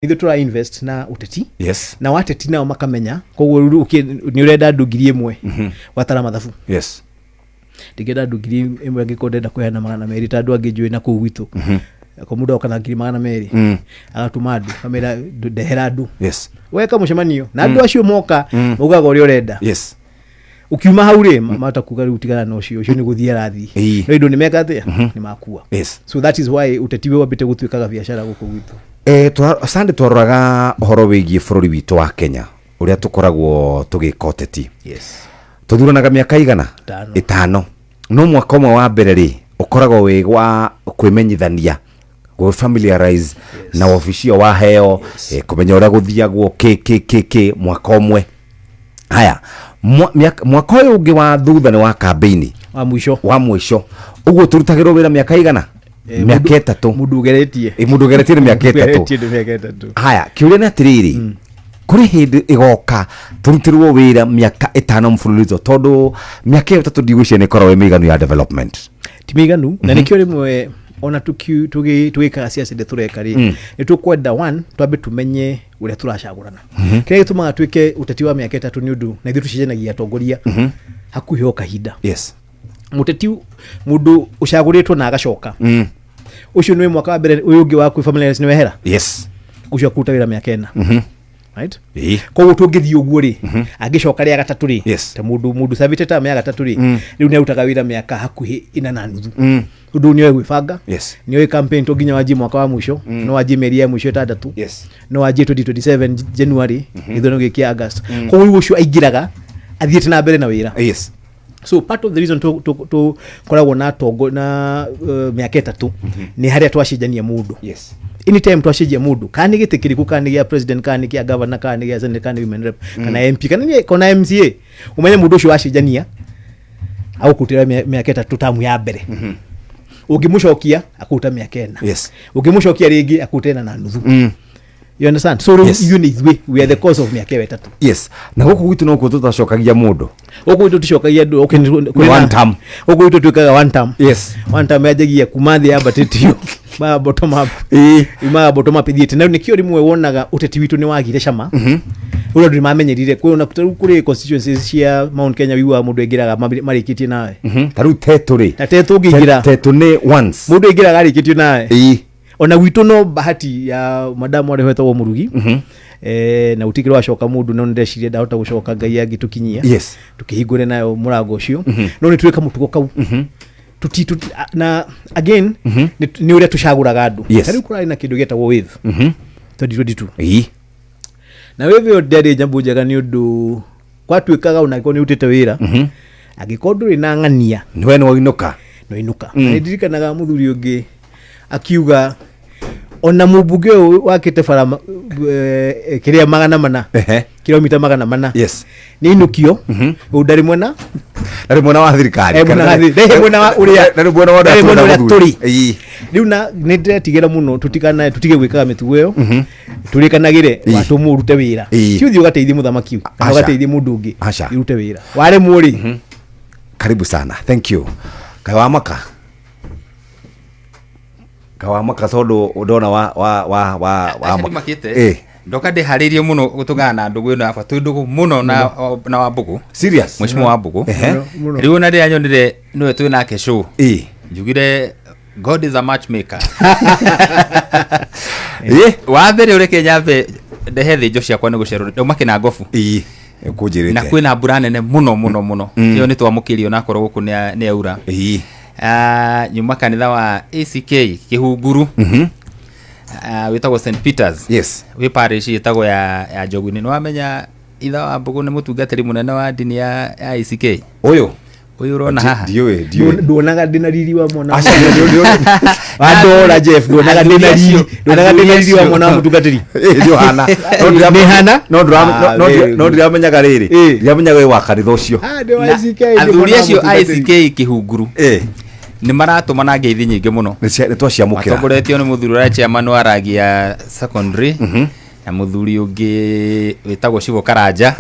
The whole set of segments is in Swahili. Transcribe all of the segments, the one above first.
ithu tura invest na uteti. Yes. Na wateti nao makamenya koguo ni urenda ndugiri imwe watara mathabu. Yes. Ndigenda ndugiri imwe ngikondenda kuheana 200 tandu angijui na kuu gwitu. Kwa muda wakana 200 agatuma andu kamera ndehera andu. Yes. Weka mucemanio na andu acio moka ugaga uri urenda. Yes. Ukiuma haure mata kuga utigana no cio ni guthia rathi no indo ni meka atia ni makua. Yes. So that is why utetiwe wabite gutwikaga biashara guku gwitu. Sande twaroraga horo wigie bururi witu wa Kenya uria tukoragwo tugika uteti. Yes. Tuthuranaga miaka igana 5 no mwaka umwe wa mbere ri ukoragwo wigwa kwimenyithania go familiarize na officio wa heo kumenya uria guthiagwo kk mwaka umwe. Haya mwaka uyu ungi wa thutha ni wa campaign wa mwisho uguo turutagirwo wira miaka igana miaka 3 mundu geretie miaka 3. Haya kiuria na tiriri kuri hindi igoka turutirwo wira miaka 5 mfululizo tondu miaka 3 ndigwicia ni korwo imiganu ya development timiganu na nikio rimwe ona tugikaga siasa de tureka ri ni tukwenda 1 twabe tumenye uria turacagurana kire gitumaga twike uteti wa miaka 3 ni undu na ithu tucenjagia atongoria hakuhi o kahinda. Yes. Muteti mundu ucaguritwo na agacoka ucio ni mwaka wa mbere uyu ungi wa kwi family ni wehera. Yes. Ucio kuruta wira miaka 4 right koguo tungithii uguo ri agicoka ria gatatu ri ta mundu savite ta miaka 3 ri riu ni utaga wira miaka hakuhi 8 undu ni gwibanga. Yes. Ni we campaign to ginya waji mwaka wa mwisho no waji meri ya mwisho 6. Yes. No waji 2027 January ithono gikia August koguo ucio aingiraga athiete na mbere na wira. Yes. So part of the reason to koragwo na tongo na miaka 3 ni haria twacenjania mundu. Yes. Anytime twacenjia mundu kani gitikiriku kani gia president kani gia governor kani gia senate kani women rep kana MP kana MCA umenye mundu ucio wacenjania au kutira miaka 3 tamu ya mbere ugimucokia akuta miaka 4. Yes. Ugimucokia ringi akutena na nuthu. You understand? So you need we are the cause of miaka 3. Yes. Na guku gwitu no kututacokagia mundu guku gwitu tucokagia ndu one term guku gwitu twikaga one term. Yes. One term yajagia kumathi ya batitio ma bottom up ma bottom up thiete na nikio rimwe wonaga uteti witu ni wagire cama ulo ndi mamenyerire kwe ona kuri constituencies cia Mount Kenya wiwa mundu egiraga marikitie nawe taru teturi na tetu ngigira tetu ni once mundu egiraga arikitie nawe ona witu no bahati ya madamu ari hwetwo murugi na utikiro washoka mundu no ndecirie ndahota gucoka ngai agitukinyia. Yes. Tukihingure nayo murango ucio no ni tweka mutugo kau tutitu na again ni uria tucaguraga andu tari kurari na kindu getagwo wave 2022 na wave yo ndari jambo njega ni undu kwatwikaga ona ko ni utete wira agikondu ina ngania ni we no inuka ndirikanaga muthuri ungi akiuga ona mubunge wakite bara kiria 400 kilomita 400. Yes. Ni inukio udari mwena wa thirikari mwena wa uria wa turi riu na ni ndetigira muno tutige gwikaga mitugo yo turikanagire watu murute wira kiuthi ugateithia muthamaki kana ugateithia mundu ungi irute wira wale muri. Karibu sana. Thank you. Kawamaka tondu ndona wa makite ndoka ndiharirie muno gutugana na ndugu ino aba tundugu muno na Wambugu. Serious Mheshimiwa Wambugu riu na ndia nyonire niwe twi nake show njugire God is a matchmaker wathire uri Kenyambe ndehe thinjo ciakwa ni gucerwo ndumake na ngofu kunjirite na kwina mbura nene muno iyo ni twamukirio na korwo guku ni aura nyuma kanitha wa ACK Kihunguru witagwo St Peters. Yes. We parish yitagwo ya Joguni no amenya itha wa Mbugu ni mutungatiri munene wa dini ya ACK uyu urona haha nduonaga ndina riri wa mwana andora Jeff nduonaga ndina riri wa mwana mutungatiri Johana no ndiramenyaga riri ndiramenyaga we wa kanitha ucio athuri acio ACK Kihunguru ni maratuma na ngeithi nyingi muno ni twaciamukira atongoretio ni muthuri wa chairman wa Ragia Secondary na muthuri ungi witagwo Shivo Karanja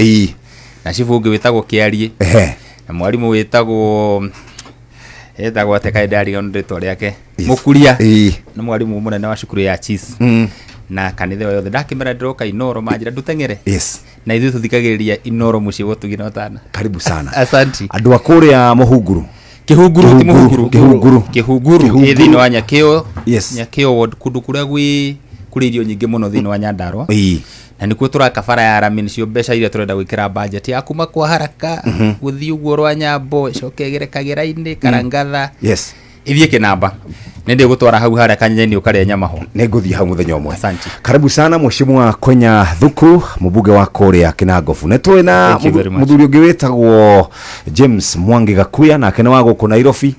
na Shivo ungi witagwo Kiarie na mwalimu witagwo etagwo ateka ndari on rito riake Mukuria na mwalimu munene wa cukuru ya Cheese na kanitha yothe ndakimera ndiroka Inoro manjira ndutengere yes na ithu tuthikagiriria Inoro muci gutugina utana karibu sana asanti andu akuria muhunguru kihunguru ithini wa Nyakio yes Nyakio ward kundu kuria gwi kuri irio nyingi muno thini wa Nyandarua na nikuo turakabara ya ramini cio mbeca iria turenda gwikira budget ya kuma kwa haraka guthii uguo rwa Nyambo cokegere kagera-ini Karangatha yes ithie kinamba nende gutwara hau hara kanyeni ukare nyama ho neguthia hau muthenya umwe asanti karibu sana mheshimiwa Konya Thuku mubuge wa Korea Kinangofu netwe na muthuri ungi wetagwo James Mwangi Gakuya na kene wago ku Nairobi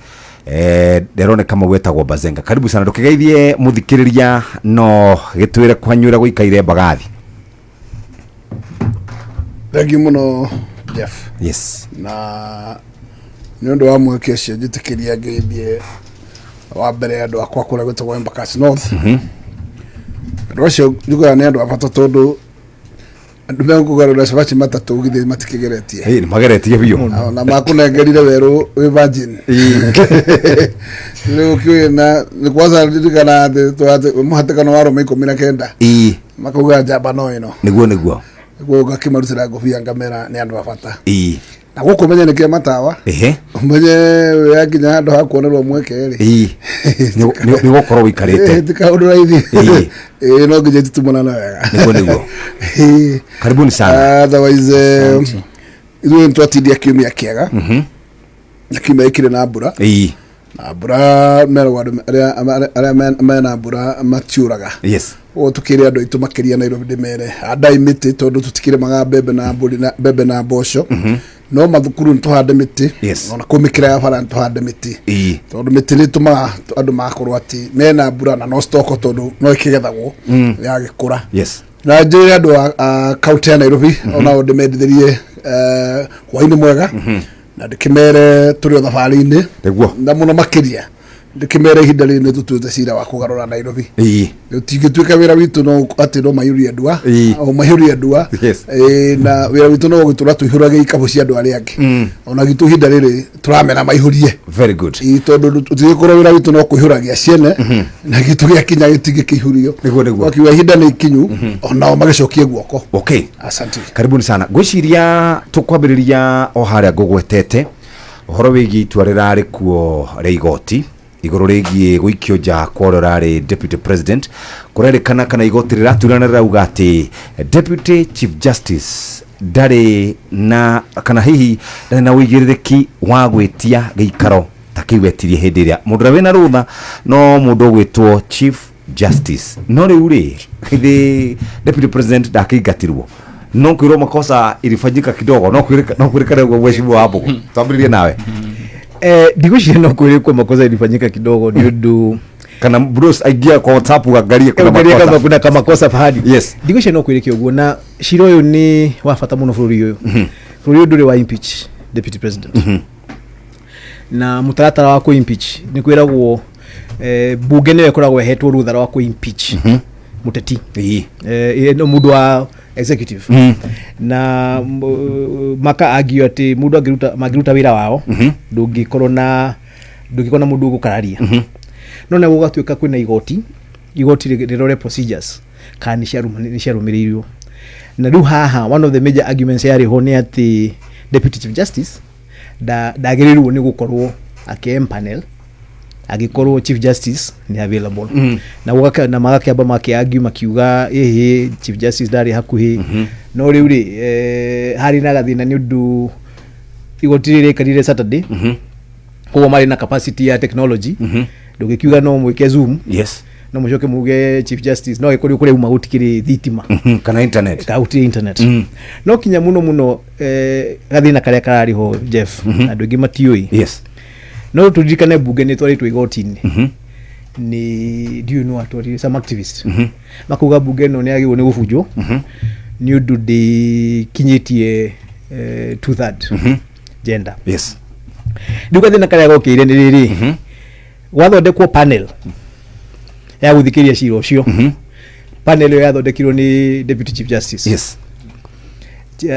derone kama wetagwo Bazenga karibu sana ndukigeithie muthikiriria no gitwire kwanyura guikaire Mbagathi. Thank you muno Jeff. Yes na nyondo wa mweke cio njitikiria ngeithie wa mbere andu akwa kura gwetagwo Embakasi North rocio njuga ne andu abata tondu andu mengugarura sabachi matatu githie matikigeretie ni mageretie biyo na makunengerire weru we virgin leo kiona ni kwanza ndirikana twate muhatekano waro meko 19 makuga jaba no ino niguo gakimarutira ngobia ngamera ni andu abata na guko menye nikia matawa menye yakinya handu hakuonerwo mweke ri ni gukoro wikarite tika undu raithi no ngije tutumana na wega niguo karibuni sana otherwise izo ntwatidia kiumia kiega na kiumia ikire na mbura na mbura mero aria mena mbura matiuraga yes o tukire andu itu makiria Nairobi ndimere adai miti tondu tutikire maga bebe na mboco no mathukuru ntuhande miti ona kumikira ya bara ntuhande miti tondu miti ni tuma andu makorwo ati mena mbura na no stock tondu no ikigethagwo ya gikura yes na njiri andu a county ya Nairobi ona ndimendithirie hwaini mwega na ndikimere turi thabari-ini na muno makiria ndikimere ihinda riri tutuite cira wa kugarura Nairobi tigituika wira witu no ati no mayuri andua o mayuri andua na wira witu no gutura tuhurage ikabu cia andu aria angi ona gitu ihinda riri turamena maihurie very good tondu tutikoro wira witu no kuhuragia ciene na gitu gia kinya gitige kihurio niguo wakiwa ihinda ni kinyu ona magicokie guoko okay asante karibuni sana gwiciria tukwambiriria o haria ngugwetete uhoro wigi itua rirari kuo reigoti igoro rigi guikio ja kwororari deputy president kurerikana kana igoti riraturana rauga ati deputy chief justice ndari na kana hihi ndari na wigiririki wa gwitia giikaro takiwetirie hindi ria mundu wena rutha no mundu gwitwo chief justice no riu ri deputy president ndakigatirwo no kwiro makosa ilifanyika kidogo no kwirika leo mheshimiwa hapo tuambiririe nawe digushe no kwirikwa makosa ilifanyika kidogo ndio kana Bruce aigia kwa WhatsApp uangalie kuna kama makosa pahali yes digushe no kwirikio uguo na shiro yo ni wafata muno bururi uyu bururi uyu nduri wa impeach deputy president na mutaratara wa ku impeach ni kwiragwo bunge ne koragwo hetwo ruthara wa ku impeach muteti no mundu wa executive na maka agio ati mundu magiruta wira wao ndungikorwo na mundu gukararia no na gugatuika kwina igoti rirore procedures kana ni ciarumiririo na riu haha one of the major arguments yari ho ni ati deputy chief justice dagirirwo ni gukorwo panel agikorwo chief justice ni available na magakiamba makiargue makiuga chief justice ndari hakuhi no riu ri hari na gathina ni undu igoti riri karire Saturday kwa mari na capacity ya technology ndugikiuga no mwike zoom yes no mucoke muge chief justice no ikori kuri uma gutikiri thitima kana internet no kinya muno gathina karia karari ho Jeff andu ingi matioi yes no tudirikane bunge ni twaritwo igoti-ini ni dio no atwari some activist makuga bunge no ni agirwo ni gubunjwo ni undu ndi kinyitie 2/3 gender yes nduga thina karia gokire ni riri wathondekwo panel ya guthikiria cira ucio panel yo yathondekirwo ni deputy chief justice yes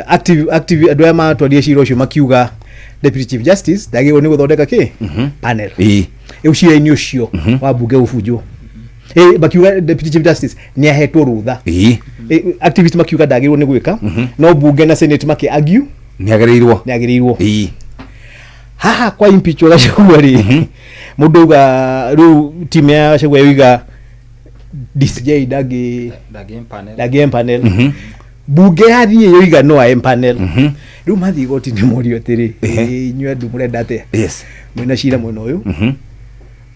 active andu aya matwarie cira ucio makiuga deputy chief justice dagirwo ni guthondeka panel cira-ini ucio wa bunge ubunjwo bakiuga deputy chief justice ni ahetwo rutha activist makiuga ndagirwo ni gwika no bunge na senate maki argue ni agereirwo haha kwa impeachment Gachagua ri mundu ga ru team ya Gachagua wiga DCJ dagi panel bunge yathie yoiga no a panel ru mathi goti ni morio tiri inywa ndu murenda atia mwina cira mwena uyu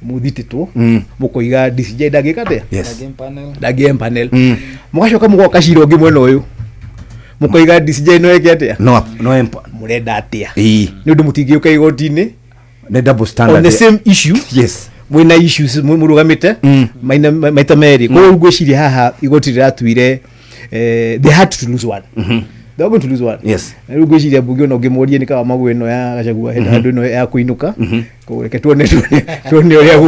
muthititwo mukoiga DCJ dagi kate dagi panel mugacoka mugoka cira ungi mwena uyu mukoiga DCJ no eke atia no murenda atia ni undu mutingiuka igoti-ini ne double standard on the same issue mwina issues murugamite maita meri ko gwiciria haha igoti riratuire they had to lose one they were going to lose one rĩu gwiciria bunge no ngimurie ni kawa magwe no ya Gachagua handu no ya kuinuka ko reke tuone uria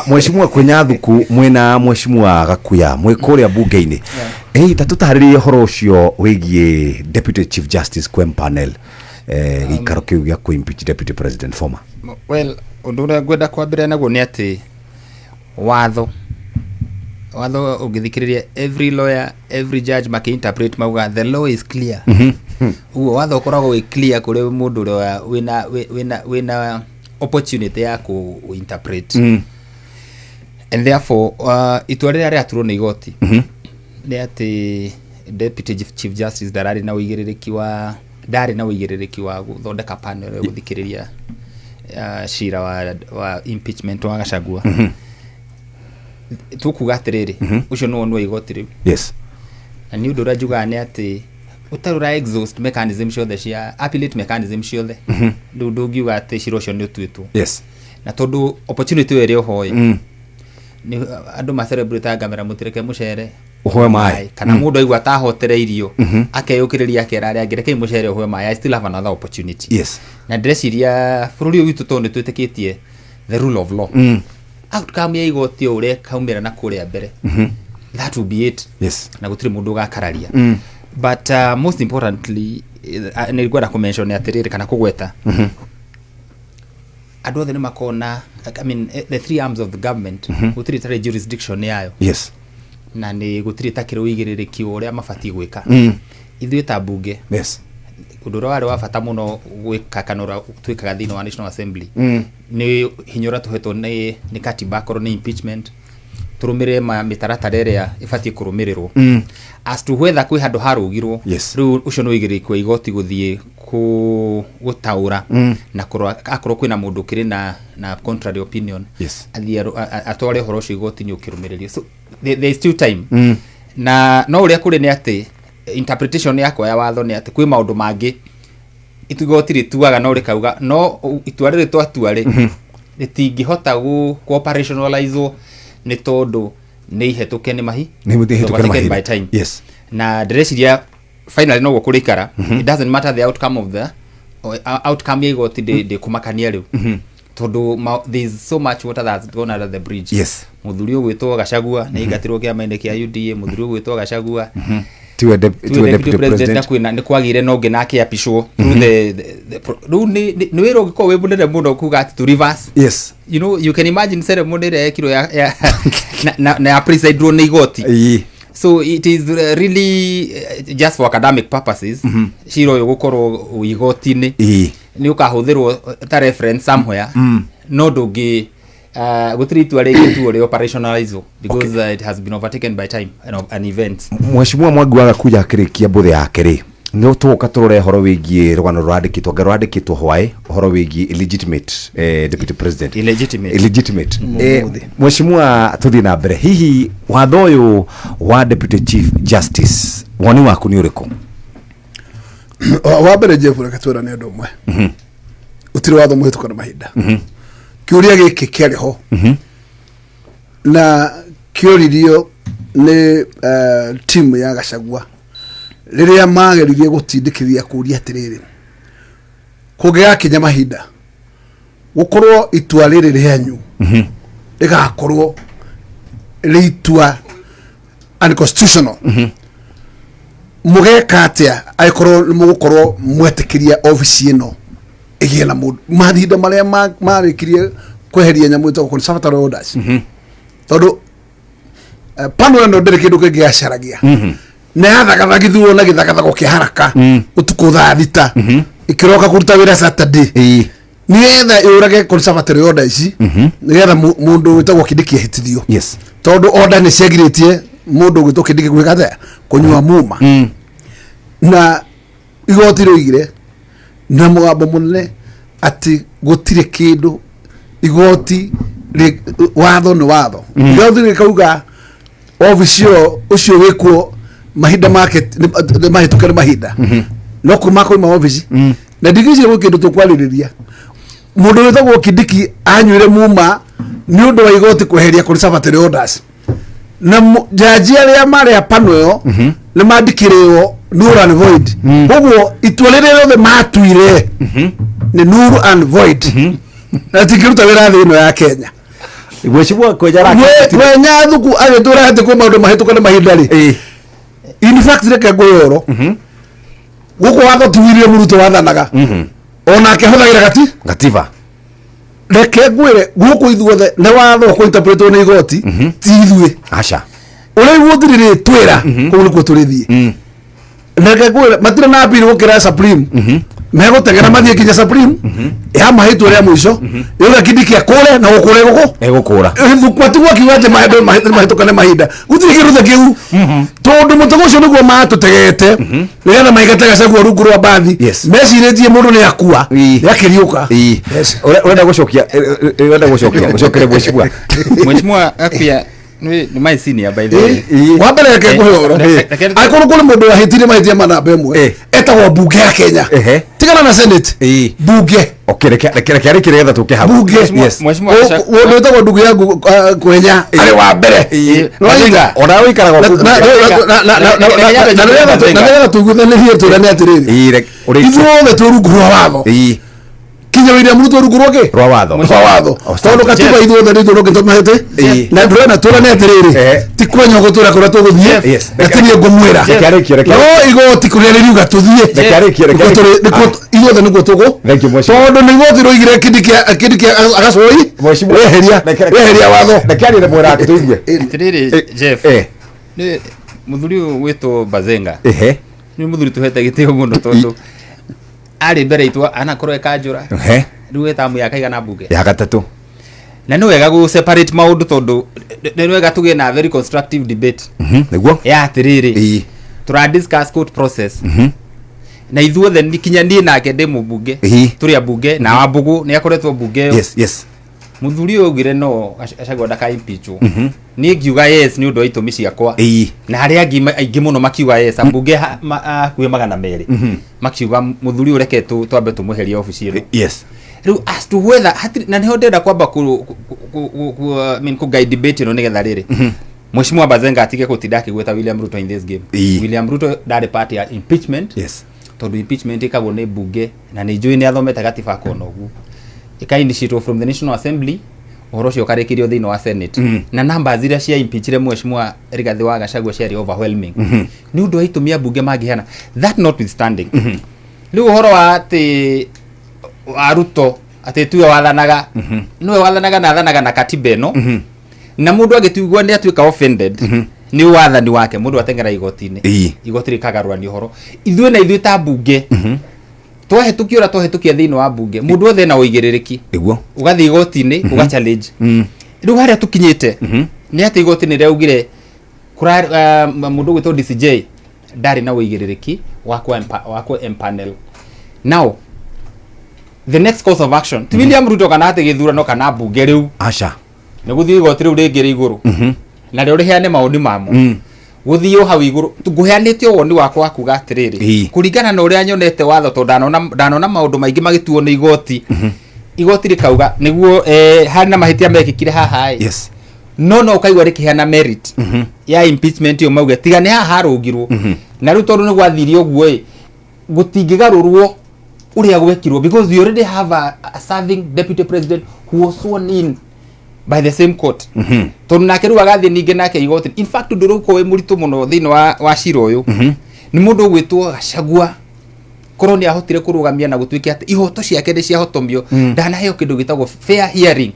mheshimiwa Kwenyathuku mwena mheshimiwa Gakuya mwikuria bunge-ini tatutaharirie horo ucio wigie deputy chief justice kwem panel ikaro kiu gya ku impeach deputy president former well undu uria ngwenda kwambira naguo ni ati watho ungithikiriria every lawyer every judge maki-interpret mauga the law is clear uguo watho ukoragwo wi clear kuri mundu uria wina opportunity ya ku interpret and therefore itua riria riaturwo ni igoti ni ati deputy chief justice ndari na uigĩrĩrĩki wa guthondeka panel ya guthikiriria cira wa impeachment wa Gachagua tukuga atiriri ucio no nwa igoti riu na ni undu rajuga ni ati utarura exhaust mechanism ciothe cia appellate mechanism ciothe ndungiuga ati cira ucio ni utuitwo na tondu opportunity iri uhoi ni andu ma celebrate ngamera mutireke mucere uhoe mai kana mundu aigua atahotereirio akeyukiriria akera ngireke mucere uhoe mai I still have another opportunity na ndreciria bururi witu tondu twitikitie the rule of law outcome ya igoti ure kaumira na kuria mbere that will be it na gutiri mundu gakararia but most importantly ni gwenda ku mention atiriri kana kugweta andu othe ni makona I mean the three arms of the government gutiri tare jurisdiction yayo na ni gutiri takire uigĩrĩrĩki uria mabati gwika ithuĩ ta bunge undu uria wari wa bata muno gwika kana twikaga thĩinĩ wa National Assembly ni hinyora tuhetwo ni katiba korwo ni impeachment turumire mitaratara iria ibatie kurumirirwo as to whether kwi handu harugirwo riu ucio no igĩrĩrĩki wa igoti guthie gutaura na akorwo kwina mundu kiri na contrary opinion atware horo ucio igoti ni ukirumiririo so there is still time na no uria kuri ni ati interpretation yakwa ya watho ni ati kwi maundu mangi itugoti rituaga no rikauga no itua riri twatuari ritingihota gu operationalize ni tondu ni ihetuke ni mahi by time na ndreciria finally no gukurikara it doesn't matter the outcome of the outcome ya igoti de kumakania riu tondu there is so much water that's gone under the bridge muthuri ugwitwo Gachagua ni igatirwo kiama-ini kia UDA muthuri ugwitwo Gachagua to a deputy president kwina ni kwagire no ngina kia pisho through the ni wero giko webunene muno kuga ati to reverse you know you can imagine ceremony ile kiro ya na preside ni igoti so it is really just for academic purposes shiro yo gukoro igoti-ini ni ukahuthirwo ta reference somewhere no dogi gutiri itua rĩngĩ tu uri operationalize because it has been overtaken by time and events. Mheshimiwa Mwangi waga kuja akirikia mbuthe yake ri no tuka turore horo wigie rwano rwandikitwo hwae horo wigie illegitimate deputy president illegitimate Mheshimiwa tuthi na mbere hihi watho uyu wa deputy chief justice woni waku ni uriku wa mbere Jeff rekatwera ni andu mwe utiri watho muhituka na mahinda kiuria giki kiariho na kioririo ni timu ya Gachagua riria mageririe gutindikithia kuria atiriri kugia kinya mahinda gukorwo itua riri rianyu rigakorwo ritua unconstitutional mugeka atia aikorwo mugukorwo mwetikiria office ino igie na mundu mahinda maria marikirie kweheria nyamu ito conservative orders tondu pano ndo ndere kindu kingi acaragia na yathagathagithwo na githagathagwo kia haraka utuku thaa thita ikiroka kuruta wira Saturday nigetha yurage conservatory order ici nigetha mundu witagwo Kindiki ahitithio tondu order ni ciagiritie mundu witagwo Kindiki gwikatha kunyua muma na igoti roigire na mugambo munene ati gutire kindu igoti watho ni watho igoti rikauga officio ucio wikuo mahinda make mahitukere mahinda no kuma kwa office na digiji gwo kindu tukwaliriria mundu witagwo Kindiki anyuire muma ni undu wa igoti kweheria conservatory orders na jaji aria mari apano yo ni mandikiriwo null and void koguo itwalire yothe matuire ni null and void na tikiruta wira thino ya Kenya gwecibwa kwejara wenya thuku agitura hati kwa maundu mahitukane mahinda ri in fact reke ngoyoro guko watho tuwirie muruto wathanaga ona akihuthagira gatiba reke ngwire guko ithuothe ne watho ko interpret ni igoti ti ithue aca uri guthirire twira ko ni ko turithie reke ngwire matire na appeal gukira Supreme megutengera mathie kinya Supreme ya mahitwo ria mwisho yura Kindiki akore na gukure guko egukura thukwati gwa kiwaje mahitukane mahinda gutire kiruthe kiu tondu mutago cio niguo matutegete nigetha maigatega cagua rungu rwa bathi meciritie mundu ni akua yakiriuka urenda gucokere mweshimwa apia ni my senior by the way wambere reke nguhoro aikuru kuri mundu wahitire mahitia manamba emwe etagwo bunge ya Kenya tigana na senate bunge reke getha tuke ha bunge mweshimwa mundu etagwo ndugu yangu Kwenya ari wa mbere noiga ona wikaraga na tuguthanirie turane atiriri ithuothe turungu rwa watho kinya William Ruto rugurwoke rwa watho tondu katiba ithuothe ni turoke tumahete na ndurena turane atiriri ti kwenya gutura kuria tuguthie atinie ngumwira no igoti kuria riuga tuthie ithuothe niguo tugu tondu ni igoti roigire Kindiki agacoi weheria watho rekerire mwira tuigue atiriri Jeff ni muthuri wito Bazenga ni muthuri tuhete gitio muno tondu ari mbere itwa anakorwo ekanjura riu etamu ya kaigana bunge ya gatatu na ni wega gu separate maundu tondu ni wega tuge na very constructive debate niguo ya atiriri tura discuss court process na ithuothe nikinyanie nake ndi mubunge turi abunge na wabugu ni akoretwo bunge muthuri ogire no acagwa ndaka impeachwo ni ngiuga yes ni undu itumi ciakwa na aria aingi muno makiuga yes ambunge kuye magana meri makiuga muthuri ureke twambe tumuheria office ino riu as to whether na niho ndenda kwamba ku guide debate ino nigetha riri Mheshimiwa Bazenga atige kutidaki gweta William Ruto in this game William Ruto dare party ya impeachment tondu impeachment ikagwo ni bunge na ni njui ni athomete gatiba kono gu ikainitiate from the National Assembly uhoro cio karikirio thini wa Senate na namba zira cia impeachire Mheshimiwa Rigathi wa Gachagua ciari overwhelming ni undu aitumia bunge magihana that notwithstanding riu uhoro wa ati Ruto ati tuwe wathanaga niwe wathanaga na athanaga na katiba ino na mundu agituigwa ni atuika offended ni wathani wake mundu atengera igoti-ini igoti rikagarurani uhoro ithue na ithue ta bunge twahetukia twahetukia thini wa bunge mundu othe na uigiririki iguo ugathi igoti-ini uga challenge riu haria tukinyite ni ati igoti-ini riaugire kura mundu gwitwo DCJ ndari na uigiririki wako empanel now the next course of action ti William Ruto kana ati githurano kana bunge riu aca ni guthii igoti riu ringiri iguru na rio riheane mauni mamo guthii hau iguru nguheanite woni wakwa kuga atiriri kuringana na uria nyonete watho to ndanona maundu maingi magituo ni igoti igoti rikauga niguo hari na mahitia mekikire haha no ukaigwa rikiheana merit ya impeachment yo mauge tiga ni haha harungirwo na riu tondu ni gwathirio guo gutingigarurwo uria gwekirwo because we already have a serving deputy president who was sworn in by the same court tondu nake riu agathi ninge nake igoti in fact nduruko we muritu muno thini wa cira uyu ni mundu gwitwo Gachagua koroni ahotire kurugamia na gutwiki ati ihoto ciake ni cia hotomio ndanaheo kindu gitagwo fair hearing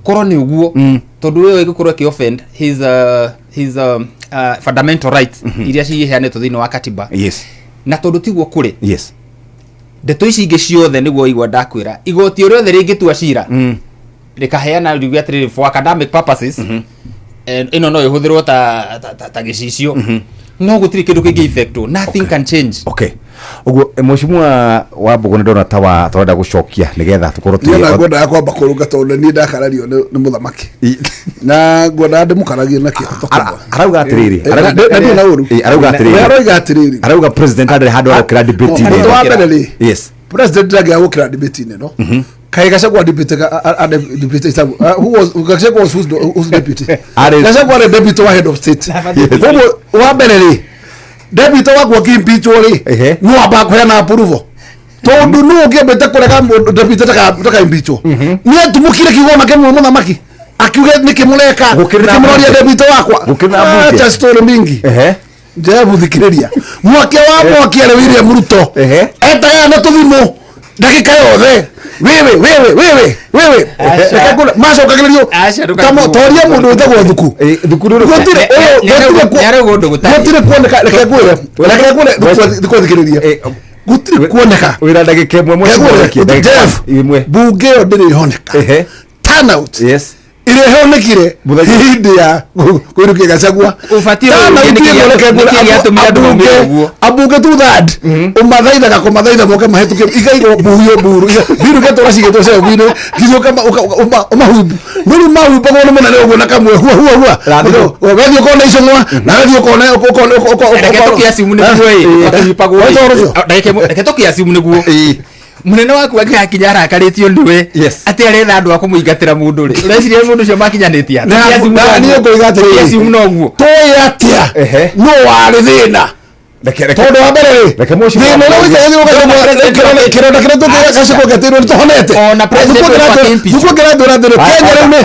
koroni uguo tondu yo igukorwo ki offend his fundamental rights iria ciheanetwo thiini wa katiba. Yes. Na tondu tiguo kuri. Yes. Ndeto ici ingi ciothe niguo igwa ndakwira igoti uri othe ringitua cira rikaheana riuga atiriri for academic purposes ino no ihuthirwo ta gicicio no gutiri kindu kingi effect nothing can change. Okay. Ugo mheshimiwa wa Bugone ndona tawa twenda gucokia nigetha tukorwo tu ya ngoda yakwa bakuruga tondu ni ndakarario ni muthamaki na ngoda ndimukaragia na kihoto arauga atiriri arauga atiriri arauga president ndari handu arokira debate ni wa mbere. Yes. President ndagi agukira debate ni no kai Gachagua debate who was who's deputy Gachagua the deputy wa head of state wa mbere deputy wa kwa kimpicho ri no aba kuheana approval tondu no ngiambete kurega deputy taka impicho ni atumukire kigoma kemwe muthamaki akiuge nikimureka nikimuroria deputy wakwa just story mingi njebu thikiriria mwake wa mwake ari William Ruto etaga na tuthimo dakika yothe wewe maso kagirio kama toria mundu utagwo thuku gutire kuoneka reke gwire thikiriria gutire kuoneka wira ndagika imwe bunge yo ndiri honeka turnout. Yes. Ile honekire hindi ya kuirukia Gachagua ufatio abuge tu that umathaitha gakumathaitha moke mahituke igaigo buhio buru biru geto racigitwo se bino kizo kama umahubu nuri mahubu ngono mona leo bona kamwe huwa wewe ukona icongwa na wewe ukona reketokia simu ni guo atupagwo reketokia simu ni guo munene waku akia kinyara akaritio ndiwe ati aretha andu akumuingatira mundu ri ureciria mundu cio makinyanitia na niyo kuigatira simu no guo toy atia no wari thina tondu wa mbere reke moshi thina no wikaithio kironda kire tukia Gachagua gatirwo ni tuhonete ona president wa KMP duko gira ndura ndura Kenya riu ni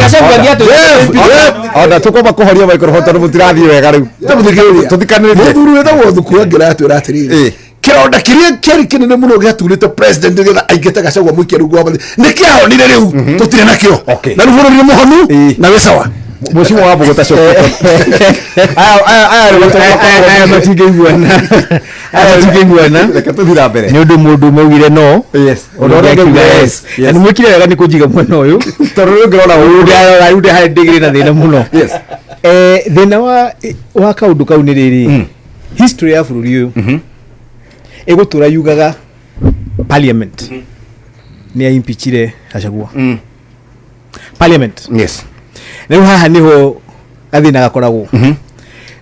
Gachagua giatu ona tukoba kuhoria microphone mutirathie wega riu tuthikaniririe thuru wetagwo thuku ngira atwira atiriri kironda kiria keri kinene muno giaturite president ngetha aingite Gachagua muikia rungu wa ni kiahonire riu tutire nakio na ruburu ni muhonu na wisawa mheshimiwa wa Bugota shoka aya matingiguana reke tuthira mbere ni undu mundu maugire no. Yes. Yes. And mwikire wega ni kujiga mwena uyu toru ngirona urude ha degree na thina muno. Yes. Thina wa kaundu kau ni riri history ya bururi uyu egutura yugaga parliament ni impeachire Gachagua parliament. Yes. Riu haha niho athina gakoragwo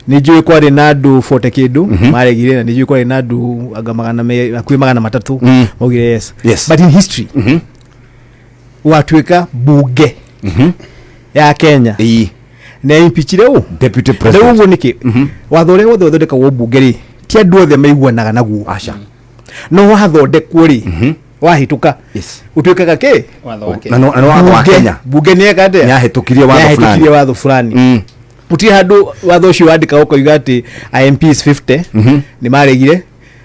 nijui kwari na andu 40 kindu maregire na nijui kwari na andu anga magana matatu maugire yes. But in history watwika bunge ya Kenya na impeachire u deputy president riu niki wathore wothe thondeka wo bunge ri ti andu othe maiguanaga naguo acha no wathondekwo ri wahituka utwikaga ke no wa Kenya bunge ni ekade yahitukirie watho fulani puti handu watho ucio wandika ukoiga ati MPs 50 ni maregire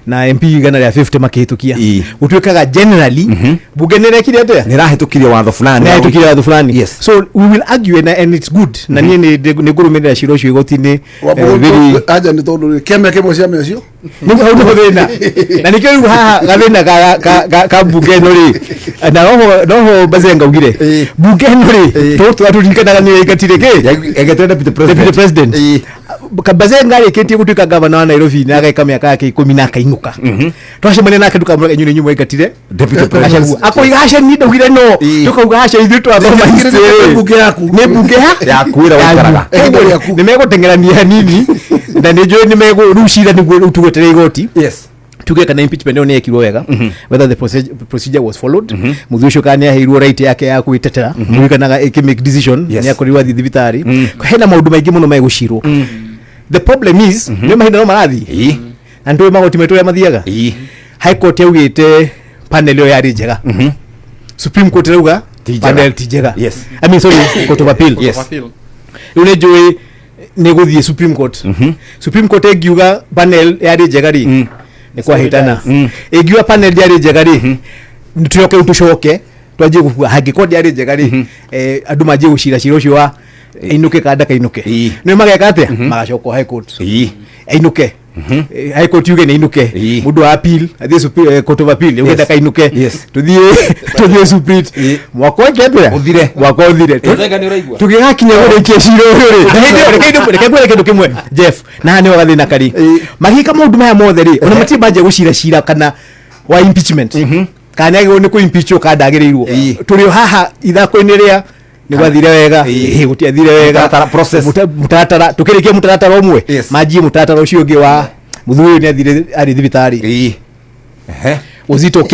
na MP igana rĩa 50 makihitukia utwikaga generally bunge ni rekire ate ni rahitukirie watho fulani yes. So we will argue and it's good na ni ngurumira ciro ucio igoti-ini aja ni tondu keme kemo cia mecio ni haundo thina na nikio riu haha gathina ka bunge no ri na roho Bazenga ugire bunge no ri turirikanaga ni igatire ke egetire deputy president Bazenga rikitie gutuika governor wa Nairobi na agaika miaka yake 10 na akainuka twacemania nake tukamura nyune nyumo igatire deputy president akoiga haca ni ndugire no tukauga haca ithu twathoma bunge yaku ni bunge yaku ira waikaraga ni megutengerania nini na ni njui ni megurucira niguo utugwetere igoti. Yes. Tuge kana impeachment ni ekirwo wega whether the procedure was followed muthucio kana yaheirwo right yake ya kuitetera mwikanaga make decision ni akoriwa thibitari hena maundu maingi muno megucirwo. The problem is ni mahinda no marathi andu magoti metu ya mathiaga high court yaugite panel yo yari njega Supreme Court rauga panel ti njega. I mean sorry Court of Appeal. Une njui ni guthie Supreme Court. Supreme Court egiuga panel yari njega ri ni kwa hitana egiuga panel yari njega ri nituyoke utushoke twaje gukua hangikodi ari njega ri andu maje gucira cira ucio wa inuke kada kainuke no mageka atia magacoko high court inuke high court yuge ni inuke mundu appeal athie court of appeal yuge ndaka inuke tuthie supreme mwako ngetwe uthire mwako uthire tugigakinya gure keciro ri rekegwe kindu kimwe Jeff na ni wagathina kari magika mundu maya mothe ri ona matibaje gucira cira kana wa impeachment kana yego ni ku impeach ukadagirirwo turi haha ithako-ini ria ni gwathire wega gutiathire wega mutatara tukirikia mutatara umwe maji mutatara ucio ungi wa muthuri ni athire ari thibitari uzito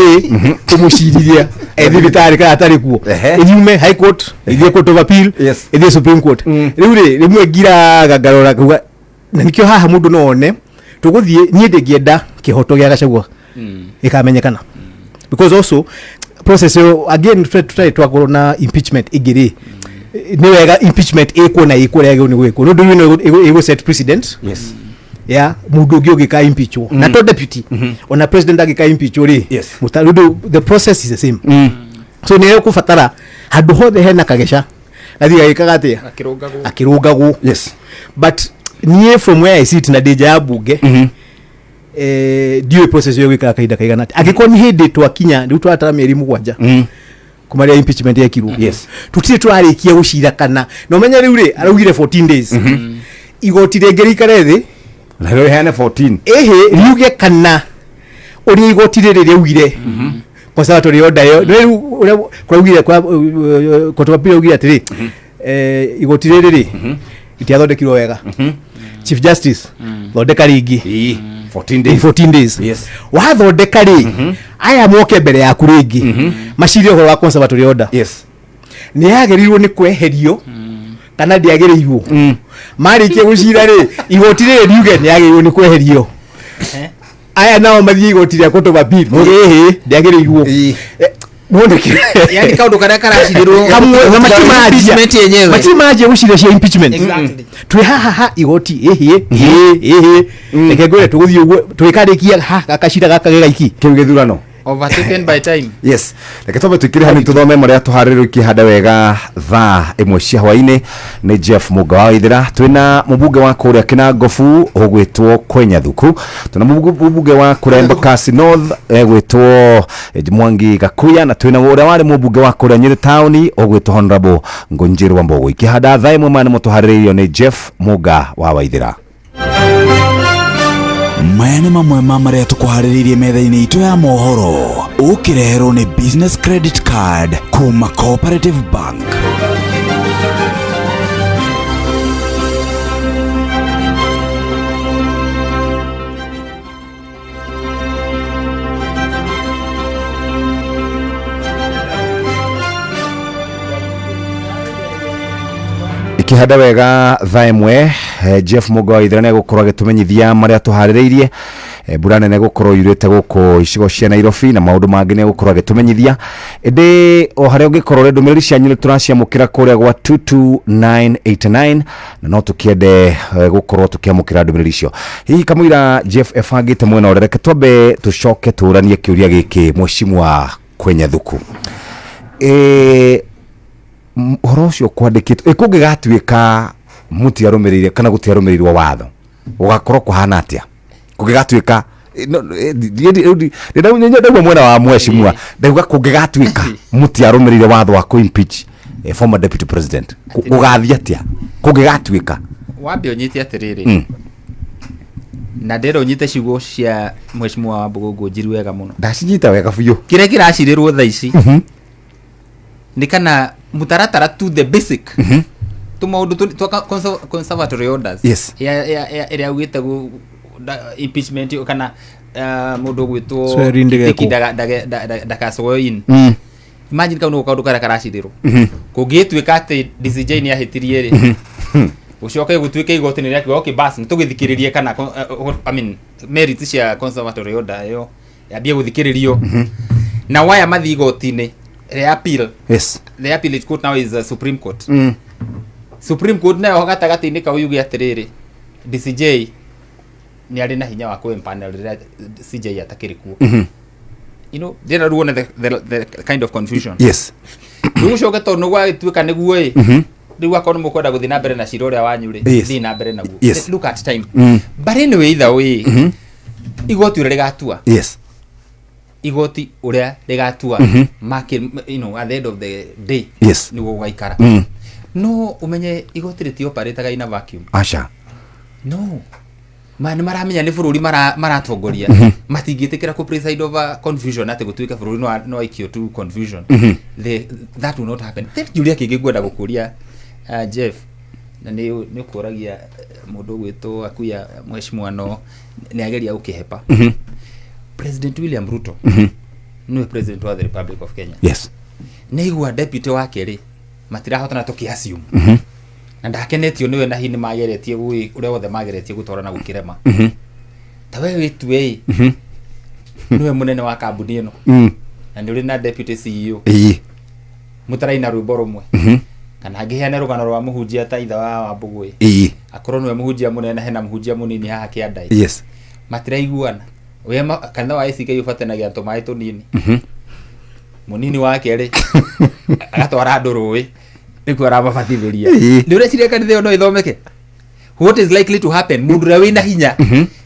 tumuciriria thibitari kana atari kuo ithiume high court ithie court of appeal ithie supreme court riu ri rimwe ngira gagarora kuga na nikio haha mundu no one tuguthie nie ndengienda kihoto gia Gachagua ikamenyekana because also process again try to go na impeachment igiri ni wega impeachment eko na eko rege ni gweko no do you know ego set precedent yeah mundu gyoge impeachwo na to deputy ona president agika impeachwo ri mutarudo the process is the same so ni kufatara handu hothe hena kagesha athiga gikaga atia akirungagwo but nie from where I sit na deja ya bunge diwe process yo gwikara kaida kaigana agikoni hindi twakinya riu twatara mieri mugwanja kumaria impeachment ya kiru tutire twarikia gucira kana no menya riu ri araugire 14 days igoti rengerikare thi na riu hene 14 riuge kana uri igoti riri riugire conservatory order yo riu kwaugire kwa kotopapira ugire atiri igoti riri itiathondekirwo wega Chief Justice thondeka ringi 14 days wathondeka ri aya moke mbere yaku ringi maciri uhoro wa conservatory order ni yagerirwo ni kweherio kana ndiagerirwo marikie gucira ri igoti ri riuge ni yagerirwo ni kweherio aya nao mathie igoti ria court of appeal ndiagerirwo yani kaundo kada karashiriro kamwe na impeachment yenyewe matimaje gucira cia impeachment twi haha igoti rekegwe tuguthie uguo twikarikia akashira gakagega iki kiu githurano overtaken by time reke tobe tukire hani tuthome maria tuhaririru kihanda wega thaa imwe cia hwaini ni Jeff Muga wa Ithira twina mubunge wa kuria Kinangofu ugwitwo Kwenyathuku tuna mubunge wa kuria Embakasi North gwitwo Mwangi Gakuya na twina uria wari mubunge wa kuria Nyeri Town ugwitwo Honorable Ngonjiru wa Mbogo ikihanda thaa imwe mana mutuhariririo ni Jeff Muga wa Ithira maya nĩ mamwe ma marĩa tũkũharĩrĩirie metha-inĩ itũ ya mohoro ũkĩreherwo nĩ business credit card kuma Cooperative Bank. ikihanda wega thaa imwe Jeff Muga wa Ithira ne gukorwa gitumenyithia maria tuhaririirie mbura nene gukorwo yurite guko icigo cia Nairobi na maundu mangi ne gukorwa gitumenyithia indi o haria ungikorwo ndumiriri cia nyiri turaciamukira kuria gwa 22989 na no tukiende gukorwo tukiamukira ndumiriri icio hihi kamwira Jeff efangite mwena orereke twambe tucoke turanie kiuria giki mweshimwa Kwenyathuku horo cio kwandikitwo ikungigatuika mutiarumirire kana gutiarumirirwo watho ugakorwo kuhana atia kungigatuika ndagwa mwena wa mweshimwa ndauga kungigatuika mutiarumirire watho wa impeach former deputy president ugathia atia kungigatuika wambe unyite atiriri na ndero unyite ciugo cia mweshimwa wa Mbogo Njiru wega muno ndacinyita wega biu kire kiracirirwo thaa ici ni kana mutaratara to the basic maundu tu conservatory orders ya area ugite gu impeachment kana mundu gwitwo ndakasoyo in imagine kaundu kaundu karashiriro kugituika ati DCJ ni ahitirie ri ucoke gutuike igoti ni riaki okay basi nitugithikiririe kana I mean merit cia conservatory order yo yabie guthikiririo na waya mathi igoti-ini the appeal the appellate court now is Supreme Court Supreme Court nayo gatagati-ini kauyuge atiriri DCJ ni ari na hinya wa ku panel CJ atakiri kuo you know there are the kind of confusion. Yes. Rucoke tondu gwa gituika niguo riu akorwo mukwenda guthii na mbere na cira uria wanyu ri thii na mbere naguo. Look at time. But anyway either way igoti uria rigatua. Yes. Igoti uria rigatua market, you know, at the end of the day. Yes. Niguo gwaikara. No umenye igoti riti operate in a vacuum. Asha. No. Maramenya ni bururi maratongoria matingitikira ku preside over confusion ati gutuika bururi no aikio to confusion. That will not happen. Julia kingi gwenda gukuria Jeff na ni kuragia mundu gwito akuya mheshimiwa no ni ageria ukihepa. President William Ruto no president of the Republic of Kenya. Yes. Neigua deputy wake ri matirahotana tukiasium. Na ndakenetio niwe na hini mageretie gui uria wothe mageretie gutwarana gukirema. Ta wewe tuwe niwe munene wa kambuni ino. Na ni uri na deputy CEO. Mutaraina rwimbo rumwe. Kana angiheana rugano rwa muhunjia ta itha wa Wambugui. Akorwo niwe muhunjia munene hena muhunjia munini haha Kiandai. Yes. Matiraiguana. We kana wa ICK ufatanagia tumai tunini. Munini wake ri agatwara ndurui niko arababatithiria ni ure ciria kanithe no ithomeke. What is likely to happen? Mundu ra wina hinya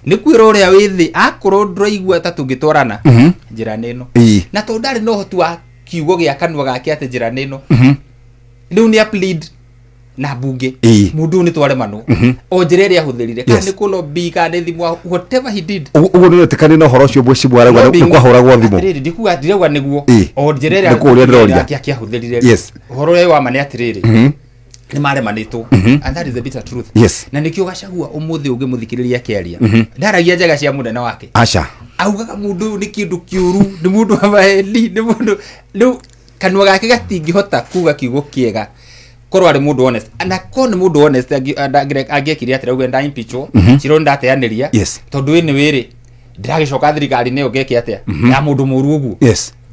ni kwira uria withi akorwo nduraigua ta tungitwarana njira neno na to ndari no hotu wa kiugo gia kanwa gake ate njira neno riu ni plead na bunge mundu ni tware mano o njira iria huthirire kana ni kulo bi kana thimu whatever he did uguo ni tekani no horo cio bweci bwara ni kwahura gwa thimu ndikuga ndirauga niguo o njira iria kia huthirire horo we wa mane atiriri ni mare manito and that is the bitter truth. Yes. Na nikio gacagua umuthi ungi muthikiriria kiaria ndaragia njega cia munene wake Asha augaga mundu ni kindu kiuru ni mundu abaendi ni mundu riu kanwa gake gatingihota kuga kiugo kiega korwa ari mundu honest ana ko ni mundu honest agiekiri atira uge nda impeachwo ciro ndateaniria tondu ni wiri ndiragicoka thirikari ne ugeke atia ya mundu muru ugu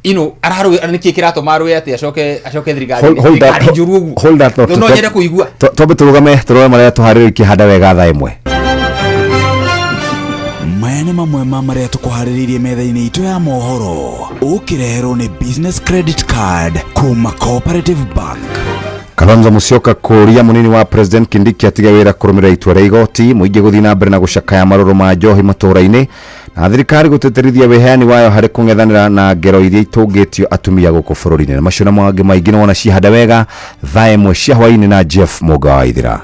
ino araru aniki kirato maru ati acoke thirikari njuru ugu hold that thought no nyere kuigua tobe turugame turore maria tuhariri kihanda wega tha imwe maya nĩ mamwe ma marĩa tũkũharĩrĩirie metha-inĩ itũ ya mohoro ũkĩreherwo nĩ business credit card kuma Cooperative Bank. Kalonzo Musyoka kuria munini wa President Kindiki atiga wira kurumira itua ria igoti muingi guthii na mbere na gucakaya maruru ma njohi matũra-inĩ na thirikari guteterithia weheani wayo hari kung'ethanĩra na ngero iria itũngĩtio atumia gũkũ bũrũri-inĩ na macio na mangĩ maingĩ nĩwona cihanda wega thaa ĩmwe cia hwaĩ-inĩ na Jeff Mugawaithira.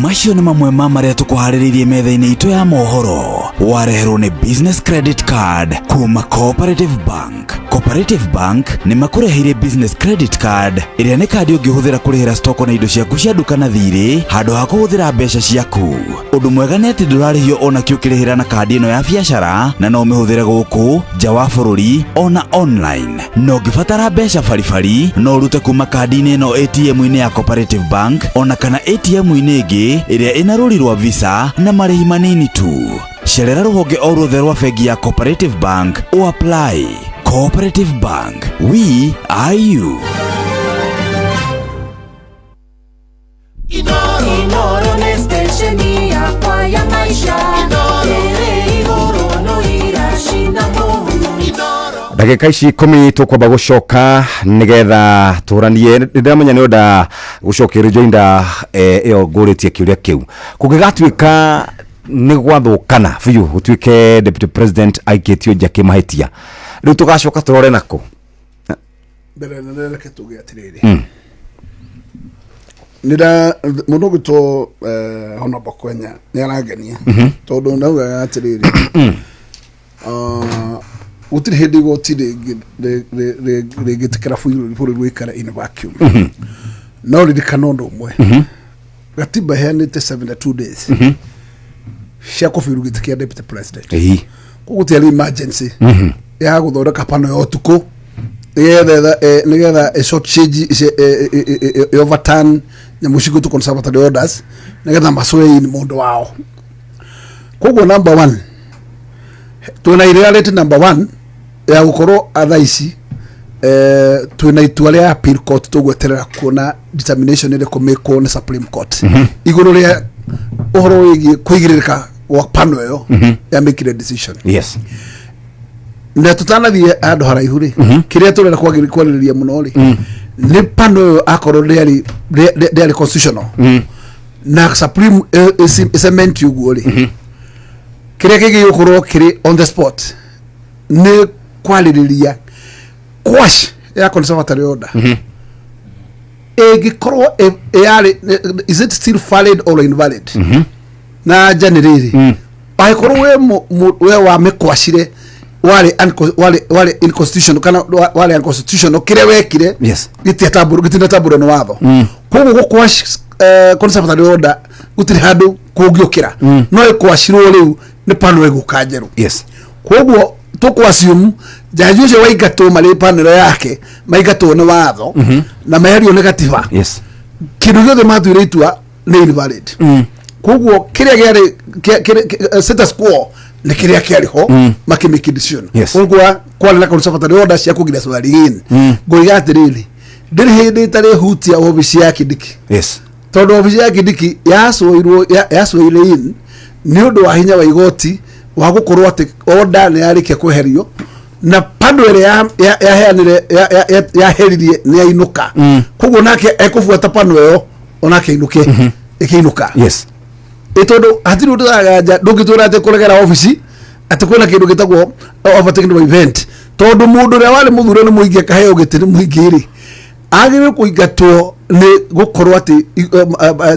Macio nĩ mamwe ma marĩa tũkũharĩrĩirie metha-inĩ itũ ya mohoro wareherwo nĩ business credit card kuma Cooperative Bank. Cooperative Bank nĩ makũreheire business credit card ĩrĩa nĩ kandi ũngĩhũthĩra kũrĩhĩra stoko na indo ciaku cia nduka na thirĩ handũ ha kũhũthĩra mbeca ciaku. Ũndũ mwega nĩ atĩ ndũrarĩhio ona kĩ ũkĩrĩhĩra na kandi ĩno ya biacara na no ũmĩhũthĩre gũkũ nja wa bũrũri ona online. No ũngĩbatara mbeca baribari no ũrute kuma kandi-inĩ ĩno ATM-inĩ ya Cooperative Bank ona kana ATM-inĩ ĩngĩ ĩrĩa ĩna rũri rwa visa na marĩhi manini tu. Cerera rũhonge o ruothe rwa bengi ya Cooperative Bank o apply. Cooperative Bank, we are you. Inoro ni stesheni ya kwa ya maisha. Igoro no irashina mo. Ndagĩka ici 10 tũkwamba gũcoka nigetha tũranie ndiramenya nĩ onda gũcokerio joinda ĩyo ngũrĩtie kĩũria kĩu kũngĩgatuĩka nĩ gwathũkana biũ gũtuĩke deputy president aikĩtio nja kĩmahĩtia rĩu tũgacoka tũrore nako mbere nene reke tuge atirĩrĩ nira mũndũ gwitũ Honorable Kwenya nĩ arangenia tondũ ndaugaga atirĩrĩ gutiri hindi igoti rĩngĩtĩkĩra bũrũri wĩikare in vacuum no ririkana ũndũ ũmwe gatiba heanĩte 72 days cia kũbiru gĩtĩ kĩa deputy president gũgũtiarĩ emergency ya gũthondeka pano ya ũtukũ nigetha short change overturn nyamũ cigo to conservative orders nigetha macoe in mũndũ wao koguo number 1 twina reality number 1 ya gukorwo atha ici twina itua ria appeal court tugweterera kuona determination ile kumekwo na Supreme Court iguru ria uhoro wigi kuigiririka wa panel yo ya make a decision. Yes. na tutanathie andu haraihu ri kiria turenda kwagiriria muno ri ni pano akoro ndari constitutional na supreme cement uguo ri kiria kigi ukorwo kiri on the spot ni kwaliriria quash ya conservatory order egikorwo yari is it still valid or invalid na janiriri aikorwo we wa mekwashire wale inconstitutional kana wale unconstitutional kire wekire gitina taburo no watho koguo gukwash conservatory order gutiri handu kungiukira no ikwashirwo riu ni pano egukanjeru koguo tukwasium jajuje waigato mali panero yake maigato no watho na meherio negativa kindu giothe mathuire itua ni invalid koguo kiria giari status quo ni kiria kiariho makimiki decision koguo kwale na conservatory order cia kugira swarin ngoiga atiriri ndiri hindi tari hutia ofisi ya Kindiki tondu ofisi ya Kindiki yasoirwo in ni undu wa hinya wa igoti wa gukorwo ati order ni yarikia kweherio na pando ere ya heanire ya heririe ni ainuka koguo nake ekufuata pano yo onake inuke ikiinuka itondo hatiri utagaja ndugitura ate kuregera office ate kuna kindu gitagwo overtaken event tondu mundu ria wale muthure ni muingia kaheo gitiri muingiri agire kuingatwo ni gukorwo ati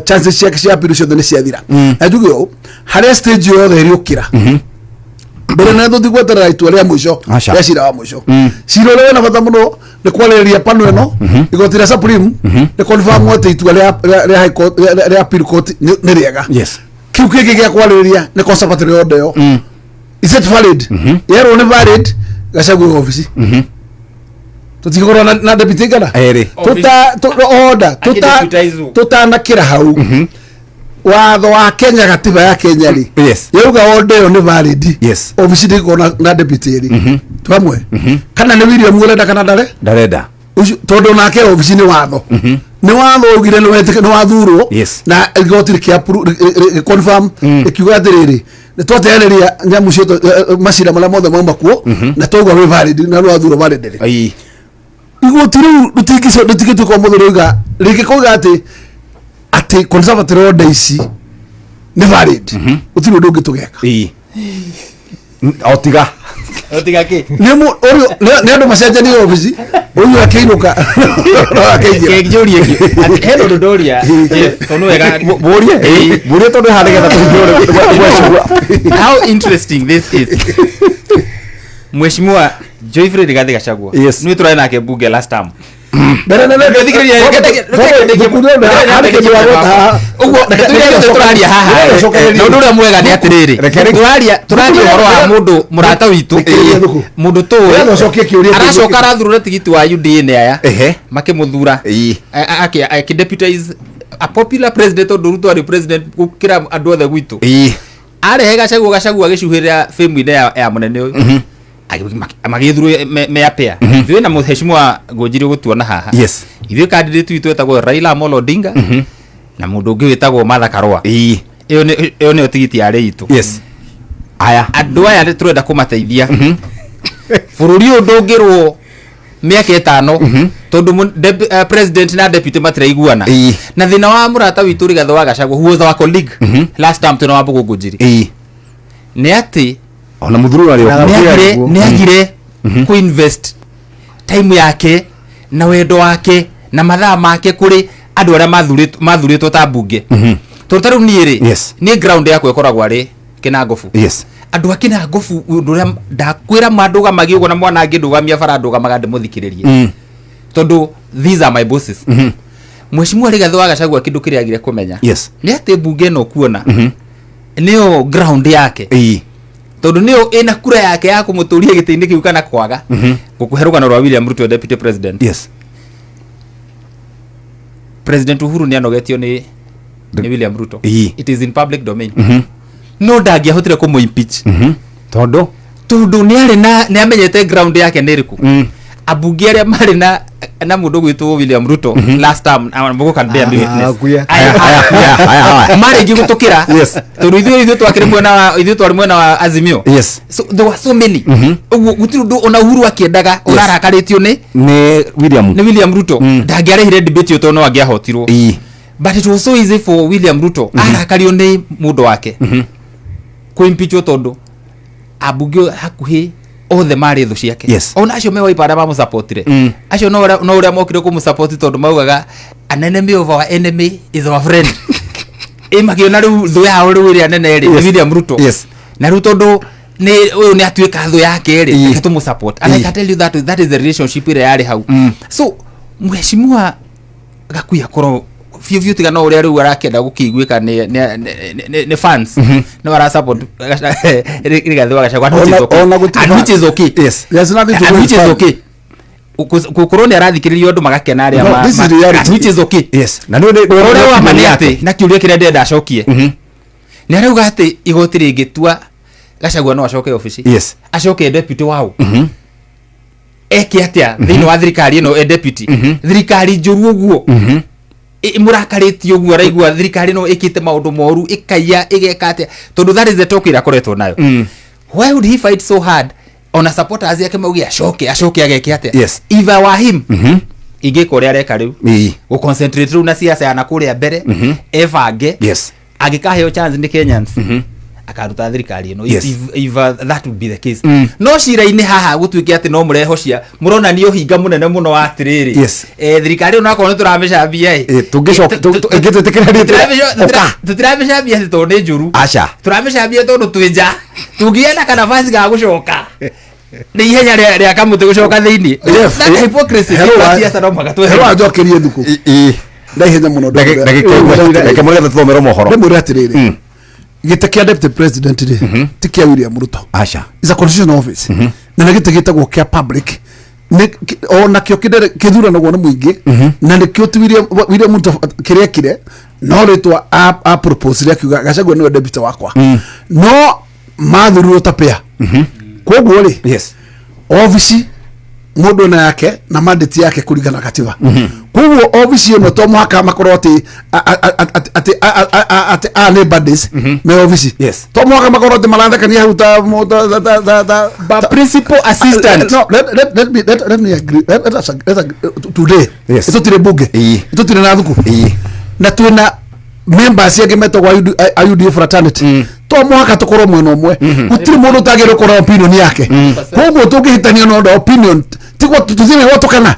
chances ciake cia piru ciothe ni ciathira ajugio hare stage yo theri ukira mbere na ndo thigwetera itua ria mwisho ya cira wa mwisho cira ria na bata muno ni kwaleria pano eno igotira supreme ni confirm ati itua ria high court ria appeal court ni riega kiu kiki gia kwaleria ni conservatory order yo is it valid yero ni valid Gachagua office tutigorwa na deputy gana tutanakira hau watho wa Kenya gatiba ya Kenya ri yauga order ni valid office ndiko na deputy ri twamwe kana ni William Ngurenda kana ndarenda tondu nake office ni watho ni watho ugire ni wetike ni wathurwo na igoti ki confirm ikiuga atiriri ni twateaniria nyamu cio macira mala mothe mauma kuo na togwa we valid na wathurwo valid ri igoti riu rutingiso kwa muthuriga rigikuga ati conservatory order ici ni valid utiri undu ngitugeka otiga ki nemu orio ne andu macenjani office oyu akiinuka akeijurie ati hero ndoria tonu wega burie tondu harigetha tujore how interesting this is Mheshimiwa Joyfrey Rigathi Gachagua ni turai nake bunge last time bere na turaria haha na undu ria mwega ni atiriri turaria horo wa mundu murata witu mundu tu aracoka arathurura tigiti wa UDA ni aya makimuthura akideputize a popular president or Ruto ari president gukira andu othe gwitu arehe Gachagua agicuhirira fame ine ya munene uyu magithuru me apea thiwe na Mheshimiwa Ngunjiri gutuona haha ithuĩ candidate witu etagwo Raila Amolo Odinga na mundu ungi wetagwo Martha Karua iyo ni otigiti ari itu aya andu aya turenda kumateithia bururi undu ngirwo miaka 5 tondu president na deputy matiraiguana na thina wa murata witu Rigathi wa Gachagua who was our colleague last time tuna wabugo Ngunjiri ni ati ona muthuru ari ni agire ku invest time yake na wendo wake na mathaa make kuri andu aria mathuritwo ta bunge tutaru niiri ni ground yako ikoragwo ari Kinangofu andu Kinangofu undu ria ndakwira manduga magiugo na mwana ngindugamia bara nduga magande muthikiririe tondu these are my bosses Mheshimiwa Rigathi wa Gachagua kindu kiria agire kumenya ni ati bunge no kuona niyo ground yake tondu niyo ina kura yake ya kumuturia gitini kiu kana kwaga gukuherugana rwa William Ruto deputy president President Uhuru ni anogetio ni William Ruto it is in public domain no dagia hotire kumu impeach tondu ni ari na ni amenyete ground yake niriku abunge aria mari na mundu gwitwo William Ruto last time ambugo kan be witness aya mari gigutukira tondu ithuĩ twakire mwena wa Azimio so there were so many gutiru ndu ona Uhuru akiendaga urarakaritio ni William Ruto ndangĩarehire debate yo tono angiahotirwo but it was so easy for William Ruto arakario ni mundu wake kuimpeachwo tondu abunge hakuhi othe mari thu ciake ona acio mewa ipara ba musupportire acio no uria mokire ku musupport tondu maugaga an enemy of our enemy is our friend makiona riu thu ya uri uri anene ri William Ruto na riu tondu ni uyu ni atuika thu yake ri ketu musupport and I can tell you that is the relationship ire yari hau so mheshimiwa Gakuya koro fio tiga no uria riu arakenda gukiguika ni fans no ara support rigathwa gacagwa which is okay yes nothing to which is okay kukoroni arathikiririo ndu magakena aria which is okay na no uria wa maniate na kiuria kire ndenda acokie ni arauga ati igoti ringitua Gachagua no acoke office acoke deputy wao eke atia thini wa thirikari no deputy thirikari njuru uguo murakaritio uguo raigua thirikari no ikite maundu moru ikaya igeka atia tondu that is the talk ira koretwo nayo why would he fight so hard on a supporters yake maugi acoke ageke atia if I were him igiko ria reka riu go concentrate ru na siasa yana kuria mbere evange agikaheo chance ni Kenyans akaruta thirikari no if that would be the case no shira-ini haha gutuike ati no murehocia murona ni uhinga munene muno wa atiriri thirikari no akona turamecambia turamecambia tondu ni njuru turamecambia tondu twinja tungienda kana nafasi ga gucoka ni ihenya ria kamuti gucoka thiini na hypocrisy siasa no magatwe hero ajokerie thuku na ihenya muno ndagike mugethe thomero mohoro ndemure atiriri gite kia deputy president ri tikia William Ruto is a constitutional office na gite gitagwo kia public ne ona kio kidere kithurano gwo ni muingi na ne kio tu William Ruto kire no ritwa a propose akiuga Gachagua ni deputy wakwa no mathuru tapea kogwo ri office mundu na yake na mandate yake kuringana katiba kogwo office ino to mwaka makoro ati ne badis me office to mwaka makoro ati malandakania huta principal assistant no let me agree today ito tire buge ito tire na thuku na twina members yake metagwa UDA fraternity to mwaka tukoro mweno mwe gutiri mundu tagire kora opinion yake kogwo tungihitania no opinion tigwa tuthime watukana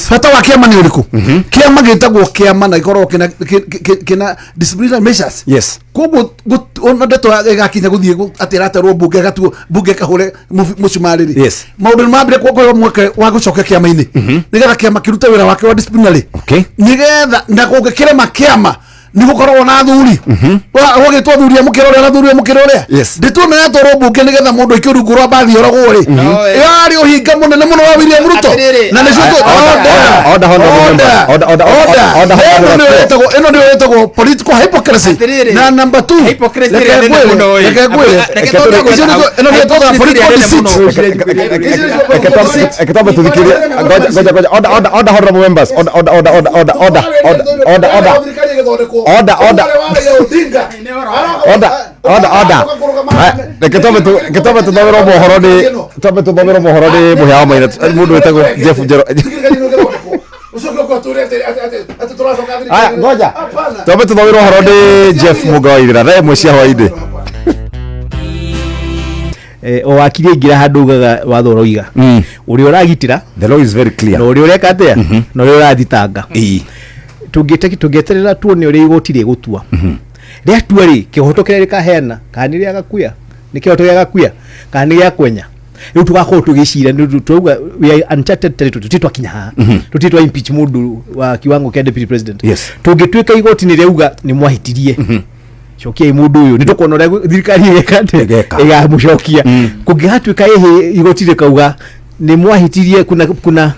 fata wa kiama ni uriku kiama gitagwo kiama na ikorwo kina disciplinary measures kogwo ona ndeto gakinya guthie atiraterwo bunge gatu bunge kahore mucumariri maundu mambire kwa mweke wa gucoka kiama-ini nigetha kiama kiruta wira wake wa disciplinary nigetha na gugikire makiama ni gukorwo na thuri wa gitwa thuri amukirore na thuri amukirore nditu na toro bunge nigetha mundu ikirungurwa bathi oragwo ri yari uhinga munene muno wa William Ruto na ni shuto ino ndio etagwo political hypocrisy na number 2 hypocrisy ndio muno ino ndio toda political deceit eketaba tudhikiria ngoja order honorable members order Ketobe tudhomero mohoro ni muhia maina mundu wetagwo Jeff Njero ngoja tobe tudhomero mohoro ni Jeff Mugawaithira thaa imwe cia hwaini o wakirie ngira handu ugaga watho uroiga uri uragitira the law is very clear no uri ureka atia no uri urathitanga tungeterera tuone uri igotire gutua ria tua ri kihoto kire kaheana kana ria Gakuya ni kihoto gia Gakuya kana ria kwenya riu tugakorwo tugicira tuuga we are uncharted territory tutitwa kinya ha tutitwa impeach mundu wa kiwango kia deputy president tungituika igoti ni riuga ni mwahitirie cokia mundu uyu ni tukona ria thirikari igekate iga mucokia kungihatuika ehe igoti ri kauga ni mwahitirie kuna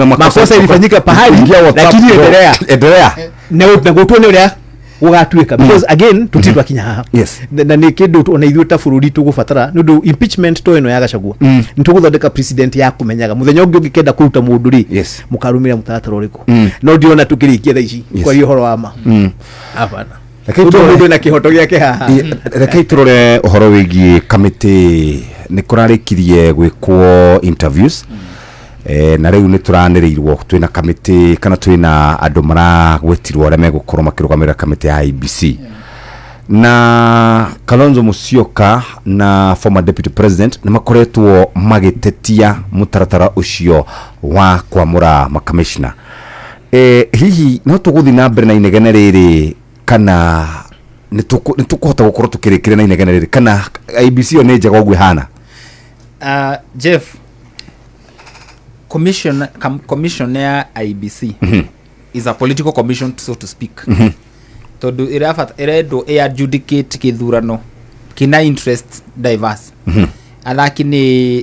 makosa ilifanyika pahali lakini endelea na gutuone uria ugatuika because again tutitwa kinya Yes. na ni kindu ona ithuĩ ta bũrũri tũgũbatara nĩ ũndũ impeachment to ĩno ya Gachagua nĩ tũgũthondeka president ya kũmenyaga mũthenya ũngĩ ũngĩkenda kũruta mũndũ rĩ Yes. mũkarũmĩrĩra mũtaratara ũrĩkũ no ndiona tũkĩrĩkia thaa ici kwa hiyo horo wa ma hapana mũndũ na kĩhoto gĩake haha rekei tũrore ũhoro wĩgiĩ kamĩtĩ nĩ kũrarĩkirie gwĩkwo interviews na rĩu nĩ tũranĩrĩirwo twĩna kamĩtĩ kana twĩna andũ maragwetirwo arĩa megũkorwo makĩrũgamĩrĩra kamĩtĩ ya IEBC na Kalonzo Musyoka na former deputy president nĩ makoretwo magĩtetia mũtaratara ũcio wa kwamũra makamishna hihi no tũgũthiĩ na mbere na inegene rĩrĩ kana nĩ tũkũhota gũkorwo tũkĩrĩkĩrĩra na inegene rĩrĩ kana IEBC yo nĩ njega ũguo ihana Jeff commission ya IEBC is a political commission so to speak tondu iredo adjudicate kithurano kina interest diverse athaki ni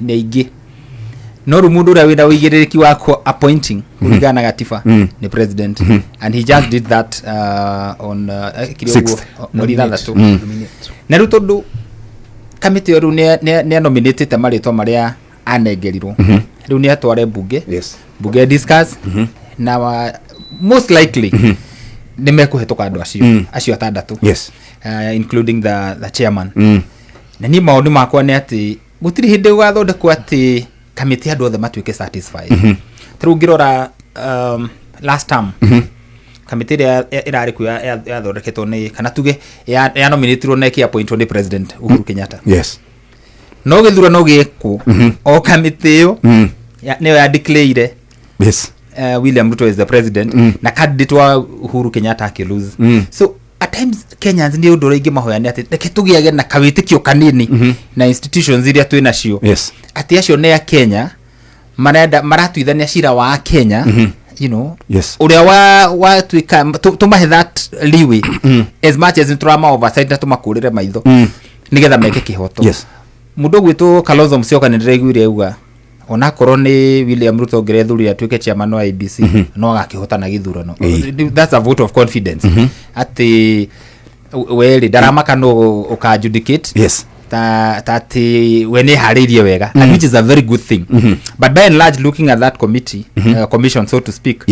aingĩ no rumundu ria wina wigiriki wako appointing kulingana gatiba ni president and he just did that on kiriogo norithathatu na ru tondu kamiti yo ne nominated tamarĩtwa maria anengerirwo riu ni atware bunge bunge discuss na most likely ni mekuhetũka andũ acio atandatu including the chairman na ni maũndũ makwa nĩ atĩ gũtirĩ hĩndĩ gũgathondekwo atĩ kamĩtĩ andũ othe matuĩke satisfied tarĩu ngĩrora last term kamĩtĩ ĩrĩa ĩrarĩ kuo yathondeketwo nĩ kana tuge ya nominatirwo na ĩkĩappointwo nĩ president Uhuru Kenyatta no gĩthurano gĩkũ o kamĩtĩ ĩyo nĩyo ya declare William Ruto is the president na candidate wa Uhuru Kenyatta akilose so at times Kenyans ni undu reingi mahoya ni ati reke tugiage na kawitikio kanini na institutions iria twina cio ati acio ne ya Kenya maratuithania cira wa Kenya you know uria wa tuika tumahe that leeway as much as drama oversight na tumakurire maitho nigetha meke kihoto mundu gwitwo Kalonzo Musyoka ni ndiraiguire auga ona korwo ni William Ruto ngirethuri atuike chairman wa IEBC no agakihotana githurano that's a vote of confidence ati weli daramaka no ukajudicate that when he haririe wega and which is a very good thing but by and large looking at that committee commission so to speak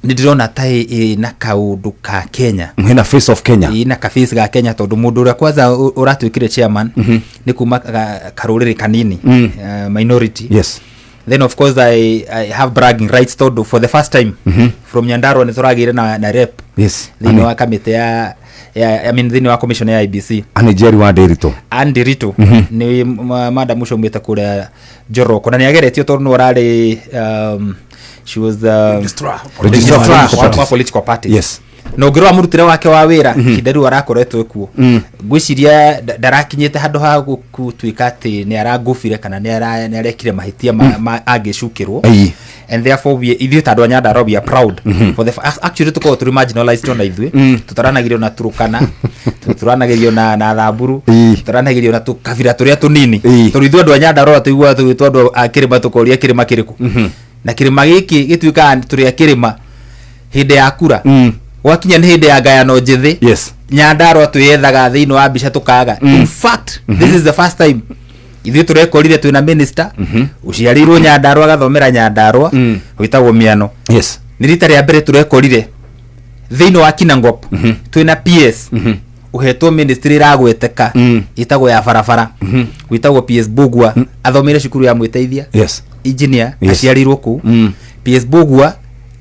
nidirona tai na kaundu ka Kenya na face of Kenya na ka face ga Kenya tondu mundu uria kwanza uratuikire chairman ni kuma karuriri kanini minority then of course I have bragging rights tondu for the first time from Nyandarua ni turagire na rep thini wa kamite ya I mean thini wa commission ya IEBC Anijeri wa Ndirito ni madam Mushometa kuria Joroko na niageretio tondu urari she was the registrar of political parties no ngiro amurutire wake wa wira kideru arakoretwo kuo ngwiciria ndarakinyite handu ha gutuika ati ni aragufire kana ni arekire mahitia agicukirwo and therefore we ithuĩ tandũ Nyandarua we are proud for the actually tuko to marginalized on ithuĩ tutaranagirio na Turukana tutaranagirio na Thamburu tutaranagirio na tukabira turia tunini tondũ ithuĩ andũ a Nyandarua tuigua twĩtwo andũ a Kĩrĩma tukoria Kĩrĩma kĩrĩkũ na Kĩrĩma gĩkĩ gĩtuĩka tũrĩa Kĩrĩma hĩndĩ ya kura wakinya nĩ hĩndĩ ya ngayano njĩthĩ Nyandarua twĩyethaga thĩinĩ wa mbica tukaga in fact this is the first time ithuĩ tũrekorire twĩna minister ũciarĩirwo Nyandarua agathomera Nyandarua gwĩtagwo Miano nĩ rita rĩa mbere tũrekorire thĩinĩ wa Kinangop twĩna PS uhetwo ministry ragweteka itagwo ya barabara gwĩtagwo PS Bugwa athomire cukuru ya mwĩteithia engineer aciarirwo ku PS Bugwa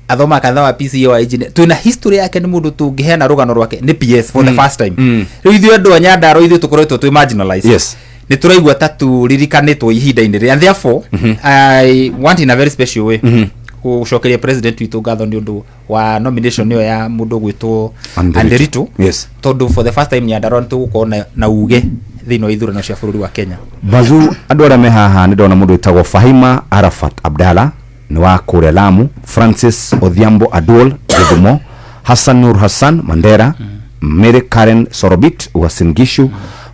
athoma kadha wa PCA wa engineer twina history yake ni mundu tungiheana rugano rwake ni PS for the first time riu ithuĩ andũ a Nyandarua ithuĩ tukoretwo twi marginalized ni turaigua tatu ririkanitwo ihinda-inĩ rĩa therefore I want in a very special way gucokeria president witũ ngatho ni undu wa nomination yo ya mundu gwitwo Ndirito tondu for the first time Nyandarua tugukorwo na uge thĩinĩ wa ithurano cia bũrũri wa Kenya bazu andũ arĩa me haha nĩ ndona mũndũ wĩtagwo Fahima Arafat Abdalla ni wa kũrĩa Lamu Francis Odhiambo Adol Githumo Hassan Nur Hassan Mandera Mary Karen Sorobit Uasin Gishu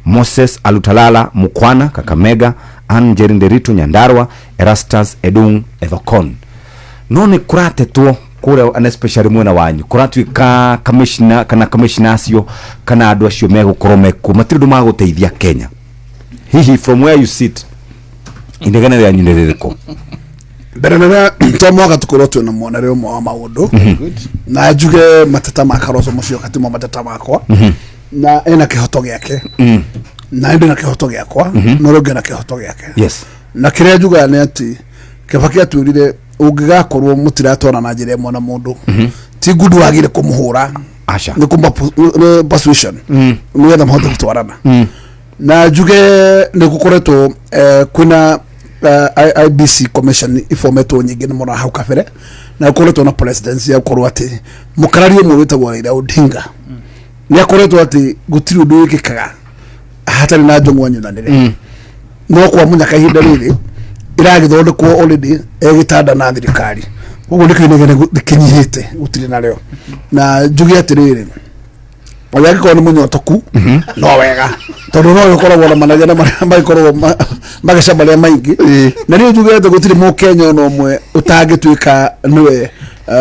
Moses Alutalala Mukwana Kakamega Angerin Ndirito Nyandarua Erastus Edung Ethokon no ni kuratetwo kure and especially mwena wanyu kuratuika commissioner kana commissioner acio kana andu acio megukorwo meku matirundu maguteithia Kenya hihi from where you sit inegana ya nyiniriko mbere na tomo gatukorwo twina muonere umwe wa maundu na njuge matata makaroso mucio katimo matata makwa na ena kihoto giake na ende na kihoto giakwa no roge na kihoto giake yes na kiria njuga ni ati Kibaki atwirire ungigakorwo mutiratona na njira imwe na mundu ti gudu wagire kumuhura asha ni kumba persuasion ni yatha mahote gutwarana na njuge ni gukoretwo kwina IBC commission ifometo nyingi ni mona hau kabere na gukoretwo na presidency ya gukorwo ati mukarari umwe witagwo Raila Odinga ni akoretwo ati gutiri undu wikikaga hatari na njongwa nyunanire no kwa munya kahinda riri iragithondekwo already egitanda na thirikari uguo ndikinegene dikinyihite gutiri nareo na njugi atiriri oya giko ni munyotoku no wega tondu no yokoragwo na managena maria ikoragwo magacambaria maingi na ni njugi ate gutiri mu Kenya no mwe utangituika niwe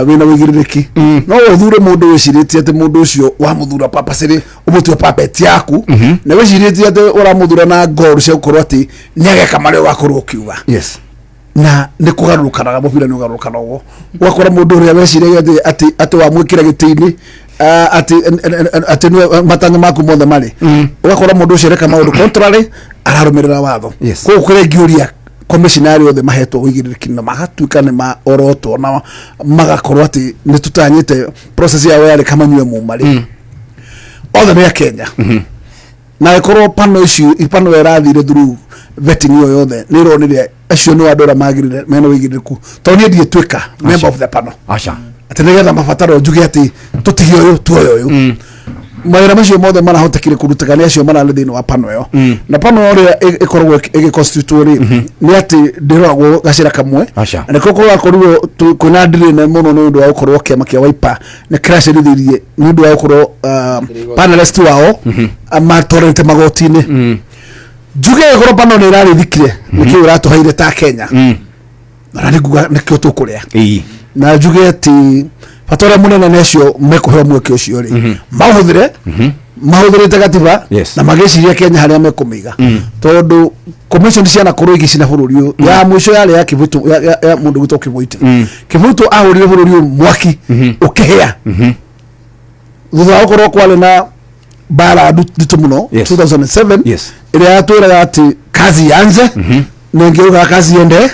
wina wigiririki no uthure mundu wiciritie ate mundu ucio wa muthura papa siri umutwe papeti yaku na wiciritie ate ura muthura na ngoro cia gukorwo ati niageka mario gakorwo kiuga yes na ni kugarurukanaga mubira ni ugarurukana ugo wakora mundu uria weciragia ati wa mwikira gitini ati no matanga maku mothe mari wakora mundu ucio reka maundu contrary ararumirira watho ko kure ngiuria commissioner othe mahetwo wigiririki na magatuika ni ma oroto na magakorwo ati ni tutanyite process ya wale kama nywe mu mari othe ni Kenya na ikorwo pano issue ipano erathire through vetting yo yothe ni ronire acio no andora magirire mena wigiriku to ni ndie twika member of the panel asha atenegetha mabataro njuge ati tutigio yo tuoyo yo mawira macio mothe marahotekire kurutagania acio marale thini wa panel yo na panel ore ikorwo igiconstitute ni ati ndiragwo gacira kamwe na koko gakorwo kuna ndire na muno ni ndu wa gukorwo kema kia Wiper na crash rithirie ni ndu wa gukorwo panelist wao amatorente magotini njuge goro panel ni rari thikire nikio ratuhaire ta Kenya na niguga nikio tukuria na njuge ati fatora munene necio mekuhe mweke ucio ri mahudire tagatiba na mageciria Kenya haria mekumiga tondu commission ciana korwo igicina bururi ya mwisho yale ya Kivutu ya mundu gito Kivuiti Kivutu ahurire bururi mwaki ukihia thutha ukorwo kwale na bara nditu muno 2007 ile atwira ati kazi yanze nengeuga kazi endelee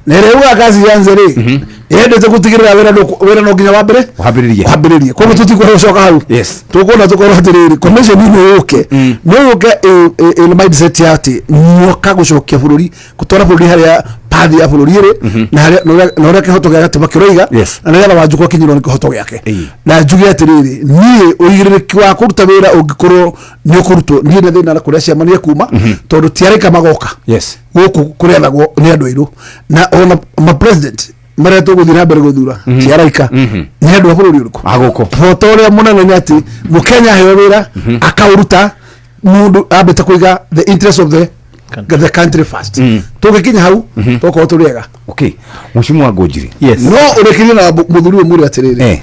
nereuga kazi yanze ri yendete gutigirira wera no nginya wambiririe kwa tutikwo gucoka hau tukona tukorwo atiriri commission ni uke il mindset yati nyoka gucokia bururi gutwara bururi haria pathi ya bururi ri na haria no ria kihoto gia gatiba kiroiga na ria wanjukwo kinyiro ni kihoto giake na njugi atiriri ni uigiririki wa kuruta wira ungikorwo ni ukurutwo ni na thina na kuria ciamania kuma tondu tiarika magoka guku kuria nagwo ni andu airu na ona ma president mara tuguthira mbere guthura tiaraika ni andu bururi uruko aguko fotoria munene ni ati mukenya heyo wira akauruta mundu abeta kuiga the interest of the country first tugikinya hau toko turiega okay mushimu wa Gojiri no urekiri na muthuri muri atiriri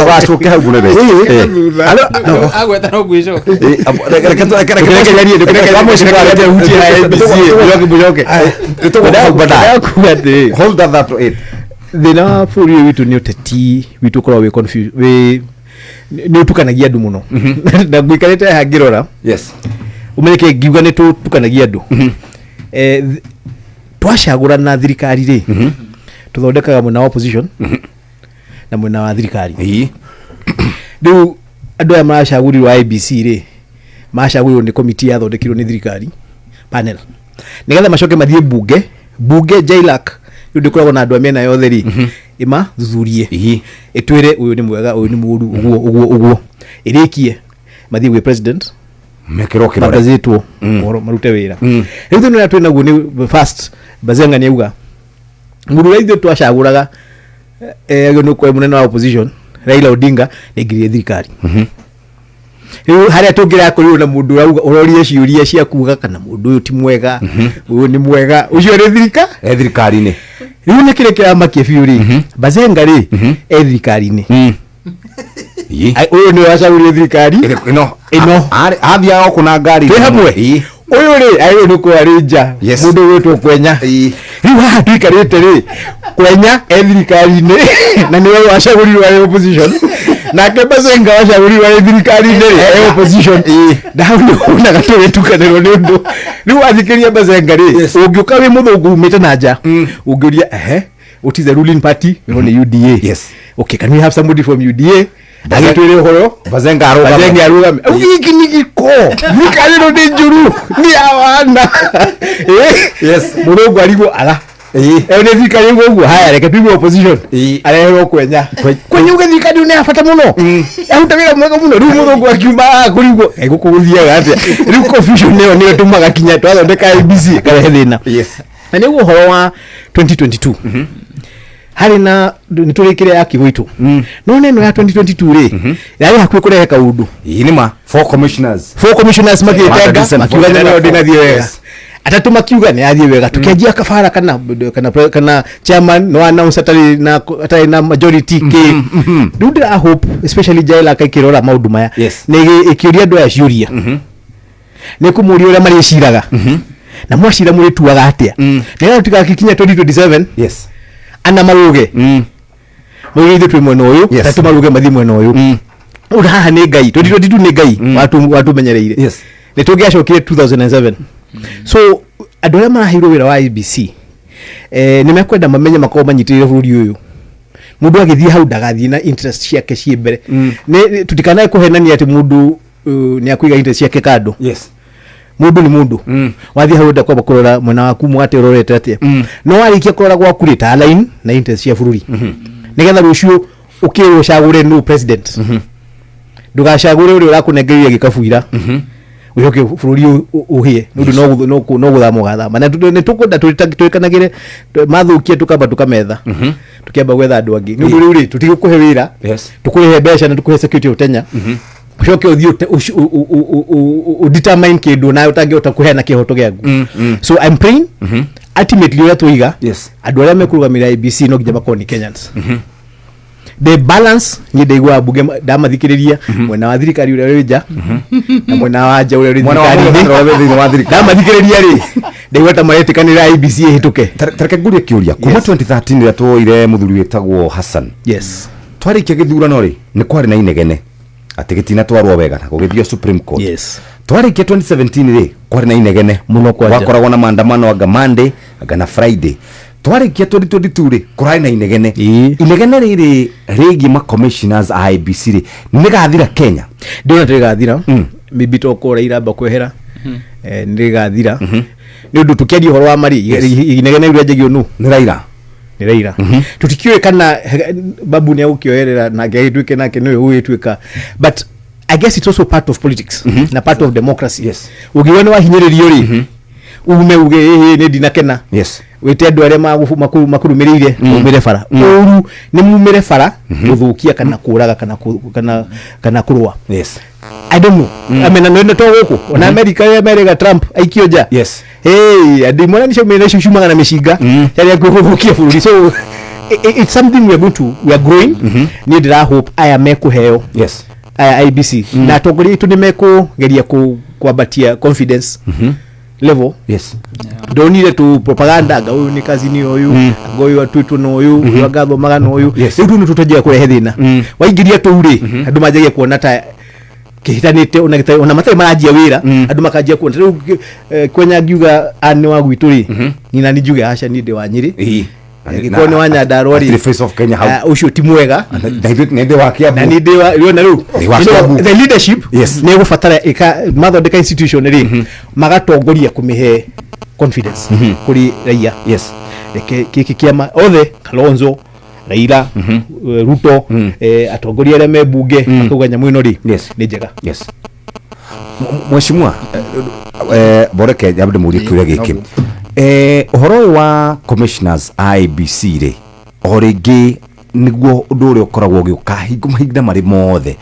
wacoke hau gure agweta no gwico hold that to it thina wa bũrũri ũyũ witũ nĩ ũteti witũ ũkoragwo wĩ confused nĩ ũtukanagia andũ mũno na ngũikarĩte haha ngĩrora umenye ngiuga nĩ tũtukanagia andũ twacagũrana thirikari rĩ tũthondekaga mwena wa opposition na mwena wa thirikari rĩu andũ aya maracagũrirwo IBC rĩ macagũrirwo nĩ komiti yathondekirwo nĩ thirikari panel nĩgetha macoke mathiĩ bunge JLAC yũndũ koragwo na andũ a mĩena yothe rĩ ima thuthurie ĩtwĩre ũyũ nĩ mwega ũyũ nĩ mũũru ũguo ĩrĩkie mathiĩ gwĩ president mekero kĩrore magazetwo marute wĩra rĩu thĩna ũrĩa twĩ naguo nĩ first Bazenga nĩauga mũndũ ũrĩa ithuĩ twacagũraga no kwa munene wa opposition Raila Odinga nĩngiririe thirikari rĩu harĩa tũngĩrakorirwo na mũndũ ũroria ciũria cia kuga kana mũndũ ũyũ ti mwega ũyũ nĩ mwega ũcio nĩ thirikari-inĩ riu ne kire kira makie fiuri Bazenga ri thirikari-ini uyu ni wacagũrire thirikari ino athia o kuna ngari twi hamwe uyu ri ayo ni kwarija mundu witwo Kwenya riu haha twikarite ri Kwenya thirikari-ini na niwe wacagũrirwo opposition nake Bazenga wacagũrirwo thirikari-ini opposition na ni una gatũgĩtukanĩrwo nĩ ũndũ riu athikiria Bazenga ri ũngĩũka wĩ mũthũngũ umĩte na nja ũngĩũria what is the ruling party ni UDA okay can we have somebody from UDA agitwire horo Bazenga arugame ugiki nigiko nikalero de juru ni awana murongo arigo ala ne thikari gogu haya reke pigwe opposition arehero Kwenya ugathikari ne afata muno ahutawira mwega muno riu murongo akiuma kurigo gukuguthia gate riu confusion ne tumaga kinya twathondeka ABC karehe thina na niguo horo wa 2022 hari na niturikire ya kigwitu no neno ya 2022 ri yari hakwe kurehe kaundu inima four commissioners magitenga makiuga neno ndinathie wega atatu makiuga ni athie wega tukianjia kafara kana chairman no announce atari na majority ke dude I hope especially jaila kaikirora maundu maya ni ikiuria ndo ya ciuria ni kumuria ura mari ciraga na mwacira muri tuaga atia nega tukakikinya 2027 ana maruge mugithi twi mwena uyu tatu maruge mathi mwena uyu uraha ni ngai 2022 ni ngai watu menyereire ni tungiacokire 2007 so andu aria marahirwo wira wa ABC ni mekwenda mamenye makao manyitirire bururi uyu mundu agithie hau ndagathie na interest ciake cie mbere ni tutikanae kuhenania ati mundu ni akuiga interest ciake kando mundu ni mundu wathi hau ndakwamba kurora mwena waku mwate urorete atia no warikia kurora gwaku ri ta line na interest cia bururi nigetha rucio ukirwo cagure no president ndugacagure uri urakunengeria gikabuira uyoke bururi uhie nundu no guthamo gathama na ni tukunda turikanagire mathukie tukamba tukametha tukiamba gwetha andu angi nundu riu ri tutigukuhe wira tukurihe mbeca na tukuhe security utenya shoke uthio determine kindu na utangiota kuheana kihoto giaku so I'm praying ultimately ura tuiga andu aria mekurugamira ABC no nginya makoni Kenyans the balance ni ndeigwa bunge ndamathikiriria mwena wa thirikari uria rija na mwena wa nja uria thirikari ndamathikiriria ri ndeigwa ta maretikanira ABC hituke tareke ngurie kiuria kuma 2013 ria twoire muthuri wetagwo Hassan twarikia githurano ri ni kwari na inegene ati gitina twarwo wega na gugithio Supreme Court twarikia 2017 ri kwari na inegene muno kwakoragwo na maandamano anga Monday anga na Friday twarikia 2022 ri kurai na inegene inegene riri rigi ma commissioners IBC ri nigathira Kenya ndona tigathira mibito kora iramba kwehera nigathira ni undu tukiaria horo wa mari inegene iria njagio nu ni Raila tutikiwe kana babu ni ukioerera na gaitwike nake no uyetwika but I guess it's also part of politics na part of democracy ugiwona wa hinyiririo ri ume uge ni dinakena wete andu aria makurumirire umire fara uru ni mumire fara guthukia kana kuraga kana kurwa I don't know I mean no to guku ona America Trump aikioja andi mwana ni shomena shushuma na mishiga yari guthukia bururi so it's something we are growing need that hope I am ekuheo IBC na togori tu nimeko geria kuabatia confidence level don't need to propaganda ga uyu ni kazi ni uyu goyo atutu no uyu wagatho magano uyu riu tutajia kurehe thina waingiria tuuri andu majagia kuona ta kihitanite ona matai marajia wira andu makajia kuona riu Kwenya ngiuga ani wa gwituri nina nijuge acha ni de wa Nyiri gikone wa Nyandarua ri face of Kenya ucio ti mwega nende wa Kiambu na ninde wa riona riu the leadership ne gufatara mathondeka institution ri magatongoria kumihe confidence kuri raia kiki kiama othe Kalonzo Raila Ruto atongoria aria me bunge akuga nyamu ino ri ni njega mheshimiwa boreke jabde muri kiuria giki uhoro wa commissioners IBC ri origi niguo undu uri ukoragwo giuka hingo mahinda mari mothe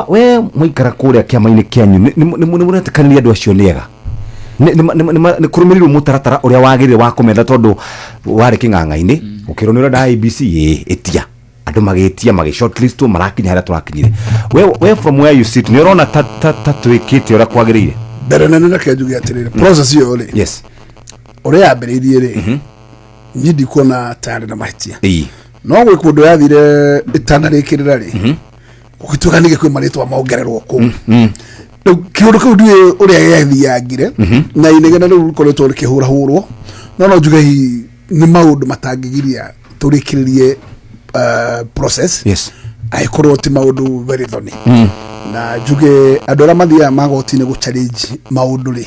we muikara kuria kiama-ini kianyu ni muretikaniria andu acio niega nä kå rå mä rirwo må taratara å rä a wagä rä wa kå metha tondå warä kä ng'ang'a-inä å kä rwo nä å renda IBC ä tia andå magä tia magä shortlistwo marakinya harä a tå rakinyire we from where you sit nä å rona ta twä kä te å rä a kwagä rä ire mbere nene reke njuge atiriri process iyo ri yes uri yambiririe ri nyi ndikuona tayari na mahitia no gwe kundu yathire itanarikirira ri ukituka nige kwi maritwa maongererwo ku kiundu kiu ndi uria yathiangire na inegena riu rukoretwo rikihura hurwo no njuge hi ni maundu matangigiria turikiririe process yes aikorwo ti maundu very thoni na njuge andu aria mathiaga magoti-inĩ gå challenge maundu ri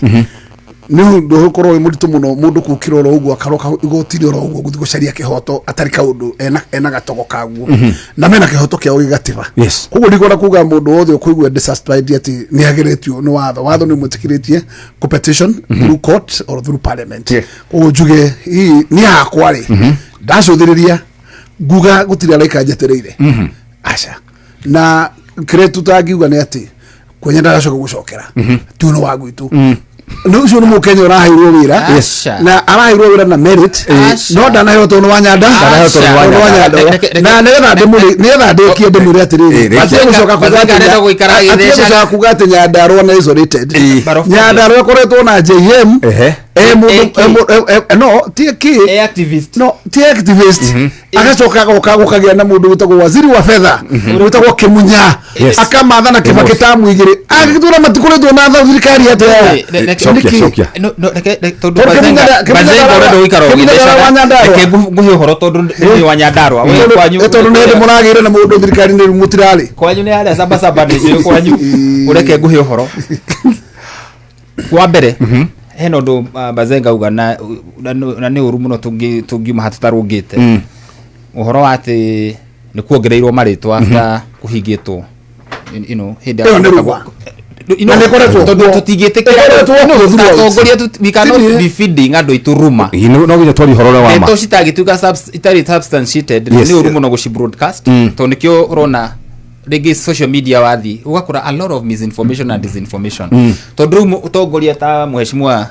nä ndå gå korwo må ritå må no må ndå kå kä rora å guo akaroka igoti-inĩ oro å guo gå thiä gå caria kä hoto atarä kaå ndå ena gatogo kaguo na mena kä hoto kä ao gä gatiba koguo ndigona kuga må ndå wothe å kå igua atä nä agä rä tio nä watho nä mwä tä kä rä tie competition through court or through parliament koguo njuge nä hakwa rä ndacå thä rä ria nguga gå tirä araika njetä rä ire aca na kire tutangiuga nä atä kwenya ndagacoka gå cokera ti å no wa gwitå no ucio nä må kenya å raheirwo wä ra na araheirwo wä ra na merit no ndanaheo tondå wa nyanda na nä getha ndä kie ndä mwä re atä rä rä atä gå coka kuga atä nyandarwa na isolated nyandarwa akoretwo na JM no ti activist agacoka agoka gũkagĩa na mũndũ wĩtagwo waziri wa fedha wĩtagwo Kĩmunya akamatha na Kĩbakĩ tamu igĩrĩ agĩtũra matikũrĩtwo na tha thirikari atĩa cokia tondũ Bazenga ũrenda gũikara ũgĩthecaga reke ngũhe ũhoro tondũ nĩ wa Nyandarua we kwanyu tondũ nĩ ndĩ mũragĩire na mũndũ thirikari-inĩ mũtirarĩ kwanyu nĩ harĩa saba nĩ kwanyu ũreke ngũhe ũhoro wa mbere heno ndo Bazenga uga na nä å ru må no tå ngiuma hatatarå å horo wa atä nä kuongereirwo marĩtwa after kå hingä two tũtingä tä kä ratongoria andå aitå ruma no nginya twari horo wa ma citagä tuika itarä substantiated nä å ru må no gå ci broadcast tondå nä kä o rona rĩngĩ social media wathi ugakora a lot of misinformation and disinformation tondũ rĩu ũtongoria ta mheshimiwa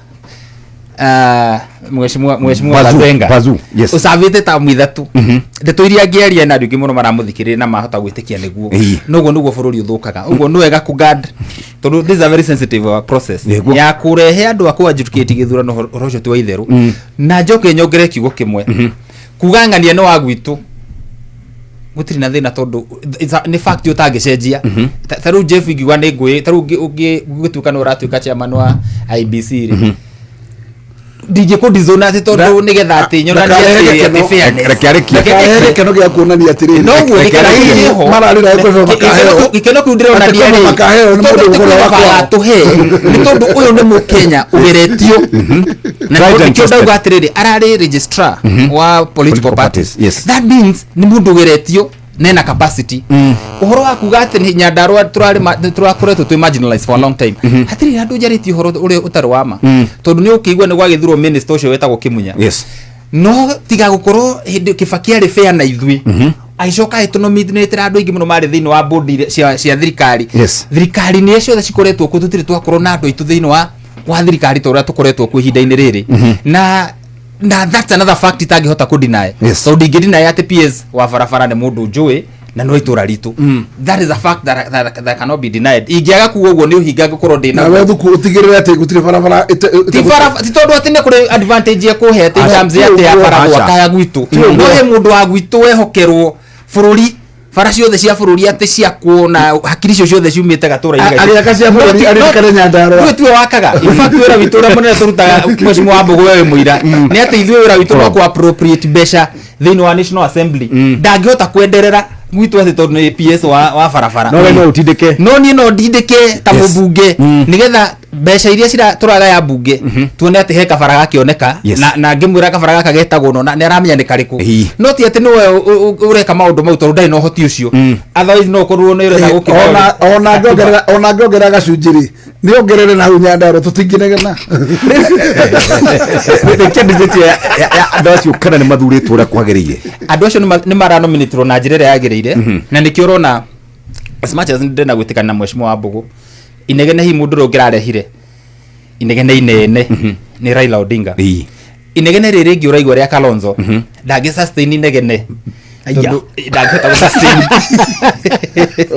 Bazenga usavite ta mwithatu ndeto iria angĩaria na andũ aingĩ mũno maramũthikĩrĩria na mahota gwĩtĩkia nĩguo nĩguo bũrũri ũthũkaga ũguo nĩ wega kũguard tondũ this is a very sensitive process ya kũrehe andũ akũ educate gĩthurano ũhoro ũcio ti wa itherũ na njoke nyongere kiugo kĩmwe kugang'ania nĩ wa gwitũ gutiri na thina tondu ni fact utangĩcenjia taru Jeff Igwa nĩ ngũĩ taru ũngĩtuĩka nĩ ũratuĩka chairman wa IBC rĩ ndingĩkũ dizona atĩ tondũ nĩgetha atĩ nyonanie atĩ fairness keno gĩa kuonania atĩrĩrĩ noguo mararĩra gĩkeno kĩu ndĩronania rĩ tũhe nĩ tondũ ũyũ nĩ mũkenya ũgeretio na nĩkĩo ndauga atĩrĩrĩ ararĩ registrar wa political parties that means nĩ mũndũ ũgeretio nena capacity uhoro wa kuga atĩ Nyandarua tũrakoretwo twĩ marginalized for a long time hatirĩ andũ njarĩtie ũhoro ũrĩa ũtarĩ wa ma tondũ nĩ ũkĩigua nĩ gwagĩthurwo minister ũcio wetagwo Kĩmunya no tiga gũkorwo hĩndĩ Kĩbakĩ arĩ fair na ithuĩ aicoka ĩtũnominĩtĩra andũ aingĩ mũno marĩ thĩinĩ wa board cia thirikari thirikari-inĩ ciothe cikoretwo kuo tũtirĩ twakorwo na andũ aitũ thĩinĩ wa thirikari ta ũrĩa tũkoretwo kuo ihinda-inĩ rĩrĩ na that's another fact itangĩhota kũ deny so ndingĩdeny atĩ PS wa barabara nĩ mũndũ njũĩ na no itũra ritũ that is a fact that cannot be denied ingĩaga kuga ũguo nĩ ũhinga ngũkorwo ndĩ na wewe ũtigĩrĩre atĩ gũtirĩ barabara ti tondũ atĩ nĩ kũrĩ advantage ĩkũhe atĩ terms atĩ ya bara gwaka ya gwitũ no he mũndũ wa gwitũ wehokerwo bũrũri bara ciothe cia bũrũri atĩ ciakwo na hakiri icio ciothe ciumĩte gatũra-inĩ arĩaka cia bũrũri arĩkare Nyandarua we tiwe wakaga in fact wĩra witũ ũrĩa mũnene tũrutaga mheshimiwa Wambũgũ wewe mũira nĩ atĩ ithuĩ wĩra witũ no kũ-appropriate mbeca thĩinĩ wa National Assembly ndangĩhota kwenderera gwitũ atĩ tondũ nĩ PS wa barabara no ũtindĩke no niĩ no ndindĩke ta mũmbunge nĩgetha mbeca iria tũragaya mbunge tuone atĩ he kabara gakĩoneka na ngĩmwĩra kabara gaka getagwo no nĩ aramenya nĩ karĩkũ no ti atĩ nĩwe ũreka maũndũ mau tondũ ndarĩ na ũhoti ũcio otherwise no ũkorwo nĩ ũrenda gũkĩra ona ngĩongerera gacunjĩ rĩ nĩ ongerere na hau Nyandarua tũtingĩnegena kĩandĩkĩtie andũ acio kana nĩ mathurĩtwo ũrĩa kwagĩrĩire andũ acio nĩ maranominĩtirwo na njĩra ĩrĩa yagĩrĩire na nĩkĩo ũrona as much as ndĩna gwĩtĩkana na mheshimiwa Wambũgũ inegene hi mũndũ ũrĩa ũngĩrarehire inegene inene ni Raila Odinga inegene riri ngi uraigwa ria Kalonzo ndagi sustain inegene ndangihota gusustain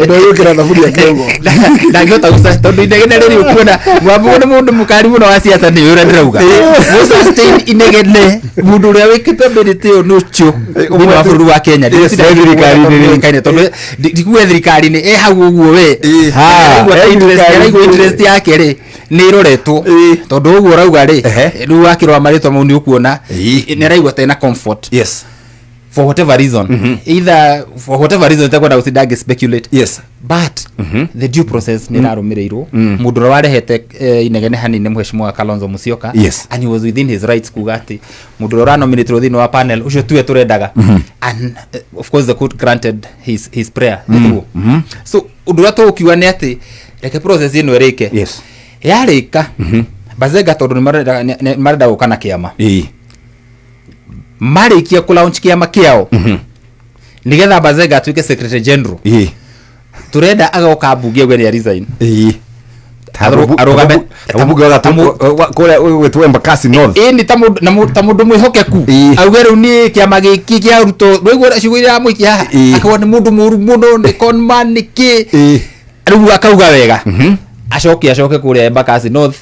ndio kira na budi ya Kongo ndangihota gusustain tondu inegene riri ukuona mwambuone mundu mukari muno wa siasa ni ura ndirauga gusustain inegene mundu ria wikite berite yo nucho umwe wa bũrũri wa Kenya thirikari tondu ndikuwe thirikari ni hau uguo we interest yake ri ni iroretwo tondu uguo rauga ri riu wakirwa maritwa mau ni ukuona ni raigwa tena comfort yes for whatever reason either for whatever reason takwenda usidage speculate yes but the due process ni rarumireirwo mundu warehete inegene hanini mheshimiwa Kalonzo Musyoka yes. and he was within his rights kugati mundu ra nominate within wa panel ucio tuwe turendaga and of course the court granted his prayer so undu ra tukiwa ni ati reke process ino ereke yes yarika Bazenga tondu ni marenda gukana kiama marikia ku launch kiama kiao nigetha Bazenga atuike secretary general turenda agoka bunge gwe ni resign arugame abuge kule wetu Embakasi North ni tamundu mwihokeku augeru ni kiama giki kia ruto rwigwa ciguira mwikia akawa ni mundu muru muno ni conman niki riu akauga wega acoke kule Embakasi North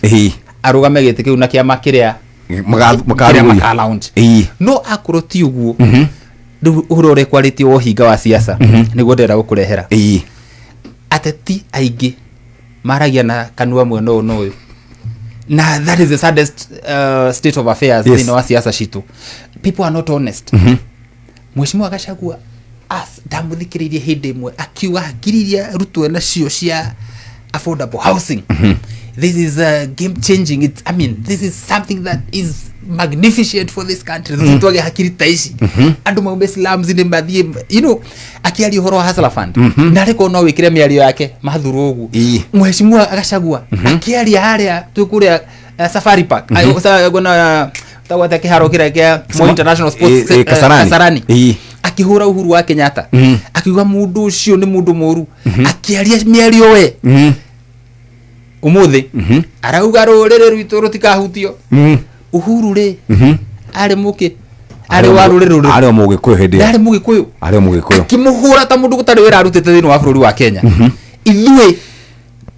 arugame giti kiu na kiama kiria maka launch no akuroti uguo ndu urore quality o hinga wa siasa niguo ndera gukurehera ateti aingi maragia na kanua mweno no na that is the saddest state of affairs in our siasa shitu people are not honest mheshimiwa Gachagua as ndamuthikiririe hindi imwe akiuga ngiriria rutwe na cio cia affordable housing this is game changing I mean this is something that is magnificent for this country tutwage hakiri taici andu maumbe slums ni mathie you know akiari horo hasla fund na reko no wikire miario yake mathuru ugu mheshimiwa Gachagua akiari haria tukuria Safari Park ayo gona tawata kiharo kira kia Moi International Sports Kasarani akihura Uhuru wa Kenyatta akiuga mundu ucio ni mundu moru akiaria miario we umuthi arauga rurire rwitu rutikahutio Uhuru ri ari muki ari warurire ari mugikuyu hindi ari mugikuyu kimuhura ta mundu gutari wira arutite thini wa bururi wa Kenya ithui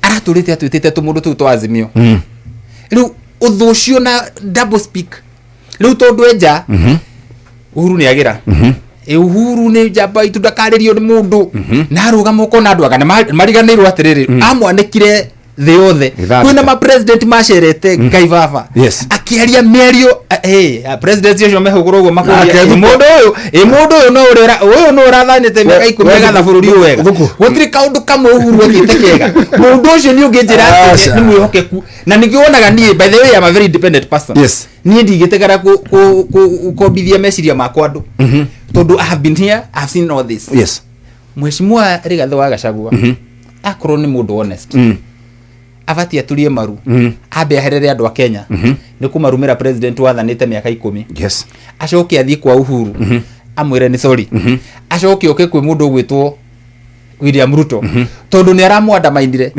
araturite atwitite tumundu tu twazimio riu uthucio na double speak riu tondu enja Uhuru ni agira Uhuru ni jamba itu ndakaririo ni mundu na arugama uko na andu agana mariganirwo atiriri amwanekire the othe kwina ma president masherete Gaivava akiaria merio president cio mehugurugwo makuria mundu uyu no urathanite meka ikumega na bururi wega gutiri kaundu kamwe Uhuru akite kega mundu ucio ni unginjira ni mwihokeku na nigionaga ni by the way I'm a very independent person ni ndigitegara ku bithia meciria makwa andu tondu I have been here I have seen all this mheshimiwa Rigathi wa Gachagua akoro ni mundu honest avati atulie maru abe aherere andu a Kenya ni kumarumira president wathanite miaka 10 acoke athie kwa Uhuru amwire ni sorry acoke oke kwi mundu gwitwo William Ruto tondu ni aramwanda maindire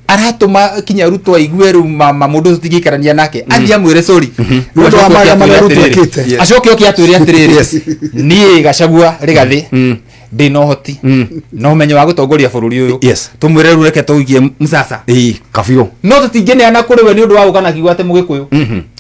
aratuma kinya Ruto aigue ru mundu utigikarania nake athie amwire sorry mundu wa maga Ruto akite acoke oke atwire atiriri ni Gachagua Rigathi ndino hoti no menyo wa gutongoria bururi uyu tumwire rureke tuigie msasa kafio no tutingene ana kuri we ni undu wa gukana kigwate mugikuyu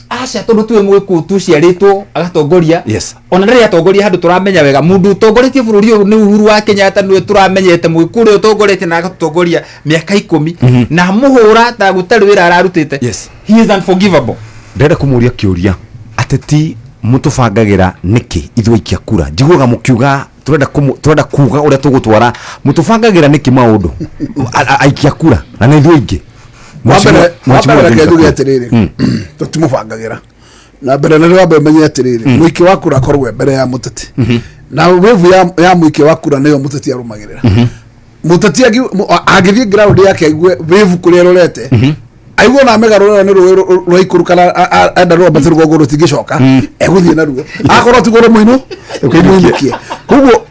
acha tondu tuwe mugikuyu tuciaritwo agatongoria ona ndari atongoria handu turamenya wega mundu utongoretie bururi uyu ni Uhuru wa Kenyatta niwe turamenyete mugikuyu utongoretie na agatongoria miaka 10 na muhura ta gutari wira ararutite he is unforgivable ndenda kumuria kiuria ateti mutubangagira niki ithwikia kura njiguga mukiuga turenda kuga uria tugutwara mutubangagira niki maundu aikia kura na nithu ingi mwambere kejuge atiriri tutimubangagira na mbere na rwambe menye atiriri mwiki wa kura korwe mbere ya muteti na wevu ya mwiki wa kura niyo muteti arumagirira muteti agithie ground yake aigue wevu kuria rorete aigua na megaro ne roi kurukana anda ro bathiru gogo rutingicoka eguthie na ruo akorwo tigoro muino ukimwinikie kugo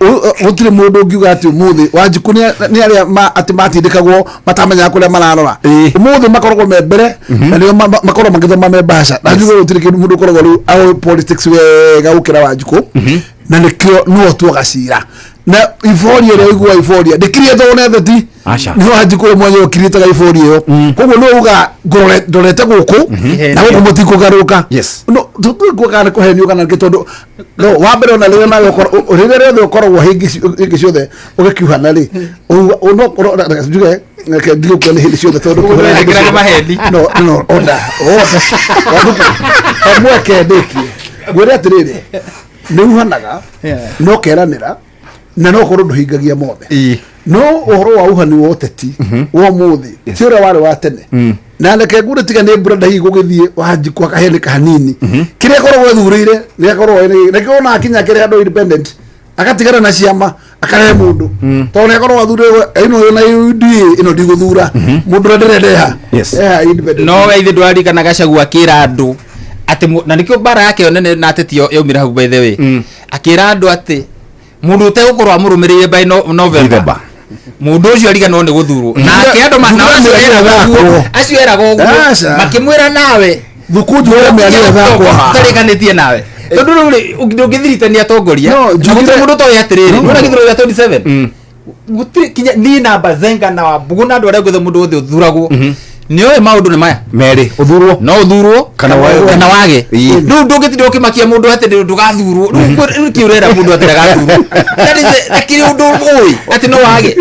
utire mundu ngiuga ati muthi Wanjiku ni aria ati matindikagwo matamenya kuria mararora muthi makoragwo me mbere na nio makorwo magithoma me basha na njugo utire kindu mundu koragwo riu au politics wega ukira Wanjiku na nikio no tuogacira na iforia ria igwa iforia ndikirie thone theti ni Wanjiku mwenye ukirite ga iforia yo koguo no uga ndorete guku na guku mutiko garuka no tuko kana kuhenio kana gitondu no wa mbere ona rire nayo rire ukoragwo hingi ciothe ugikiuha na ri no njuge ndio kwa hili ciothe tondu kuhera mahedi no onda mweke ndiki gwire atirire ni uhanaga no keranira na no korwo nduhingagia mothe no uhoro wa uhani wa uteti wa muthi tira wale wa tene na ndeke ngure tiga ne brother hi gugithie Wanjiku akahene kahanini kire korwo thurire ne korwo ne kiona akinya kire ando independent akatigana na ciama akarehe mundu to ne korwo thurire ino na ino ndiguthura mundu ndereha independent no weithi ndwari kana Gachagua akira andu ati na nikio bara yake nene na ateti yaumira hau by the way akira andu ati mundu te gukorwo amurumirire by November mundu ucio ariga no ni guthurwo nake andu acio era gogo makimwira nawe thukunju we miaria thako tariganitie nawe tondu ungithirite atongoria mundu to yatiriri nona githiro ya 27 gutiri kinya ni namba zenga na Wambugu na andu aria guthe mundu uthi uthuragwo nioe maundu ni maya meri uthurwo no uthurwo kana wage ndu ndungitinde ukimakia mundu ati ndugathurwo ndu kiurera mundu ati ndagathurwo akiri undu oi ati no wage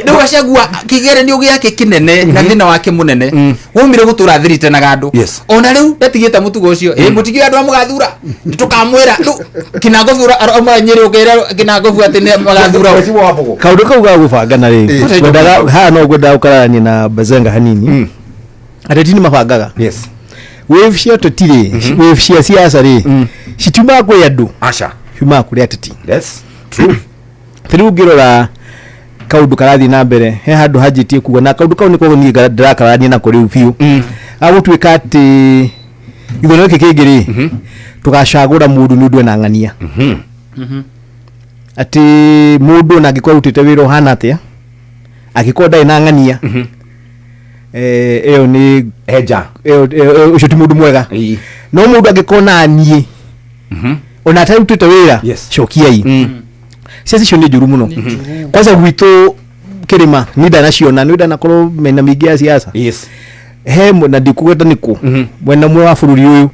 ndu Gachagua kigere ni ugi yake kinene na thina wake munene wumire gutura thirite na gandu ona riu ndatigite mutugo ucio mutigio andu amugathura tukamwira kinagothura aroma Nyeri ukera kinagovu ati ne magathura kaundu kau ga gubanga na ri ndaga ha no gwenda ukarani na Bazenga hanini ateti ni mabangaga wave cia tutire wave cia siasa ri cituma kwe andu cuma kuri ateti true tiru ngirora kaundu karathi na mbere he handu hajitie kuga na kaundu kau niko ni ndirakarania na kuri ufiu agutwika ati ithono giki kingiri tugacagura mundu ni undu na ng'ania ati mundu na ngikwa utite wiro hana atia agikwa ndai na ng'ania eo ni eja ucio ti mundu mwega no mundu agikona anie ona ta utite wira cokiai sisi cio ni njuru muno kwanza gwitu kirima ni ndana ciona ni ndana korwo mena mingi ya siasa he na ndikugeta niku mwena mwe wa bururi uyu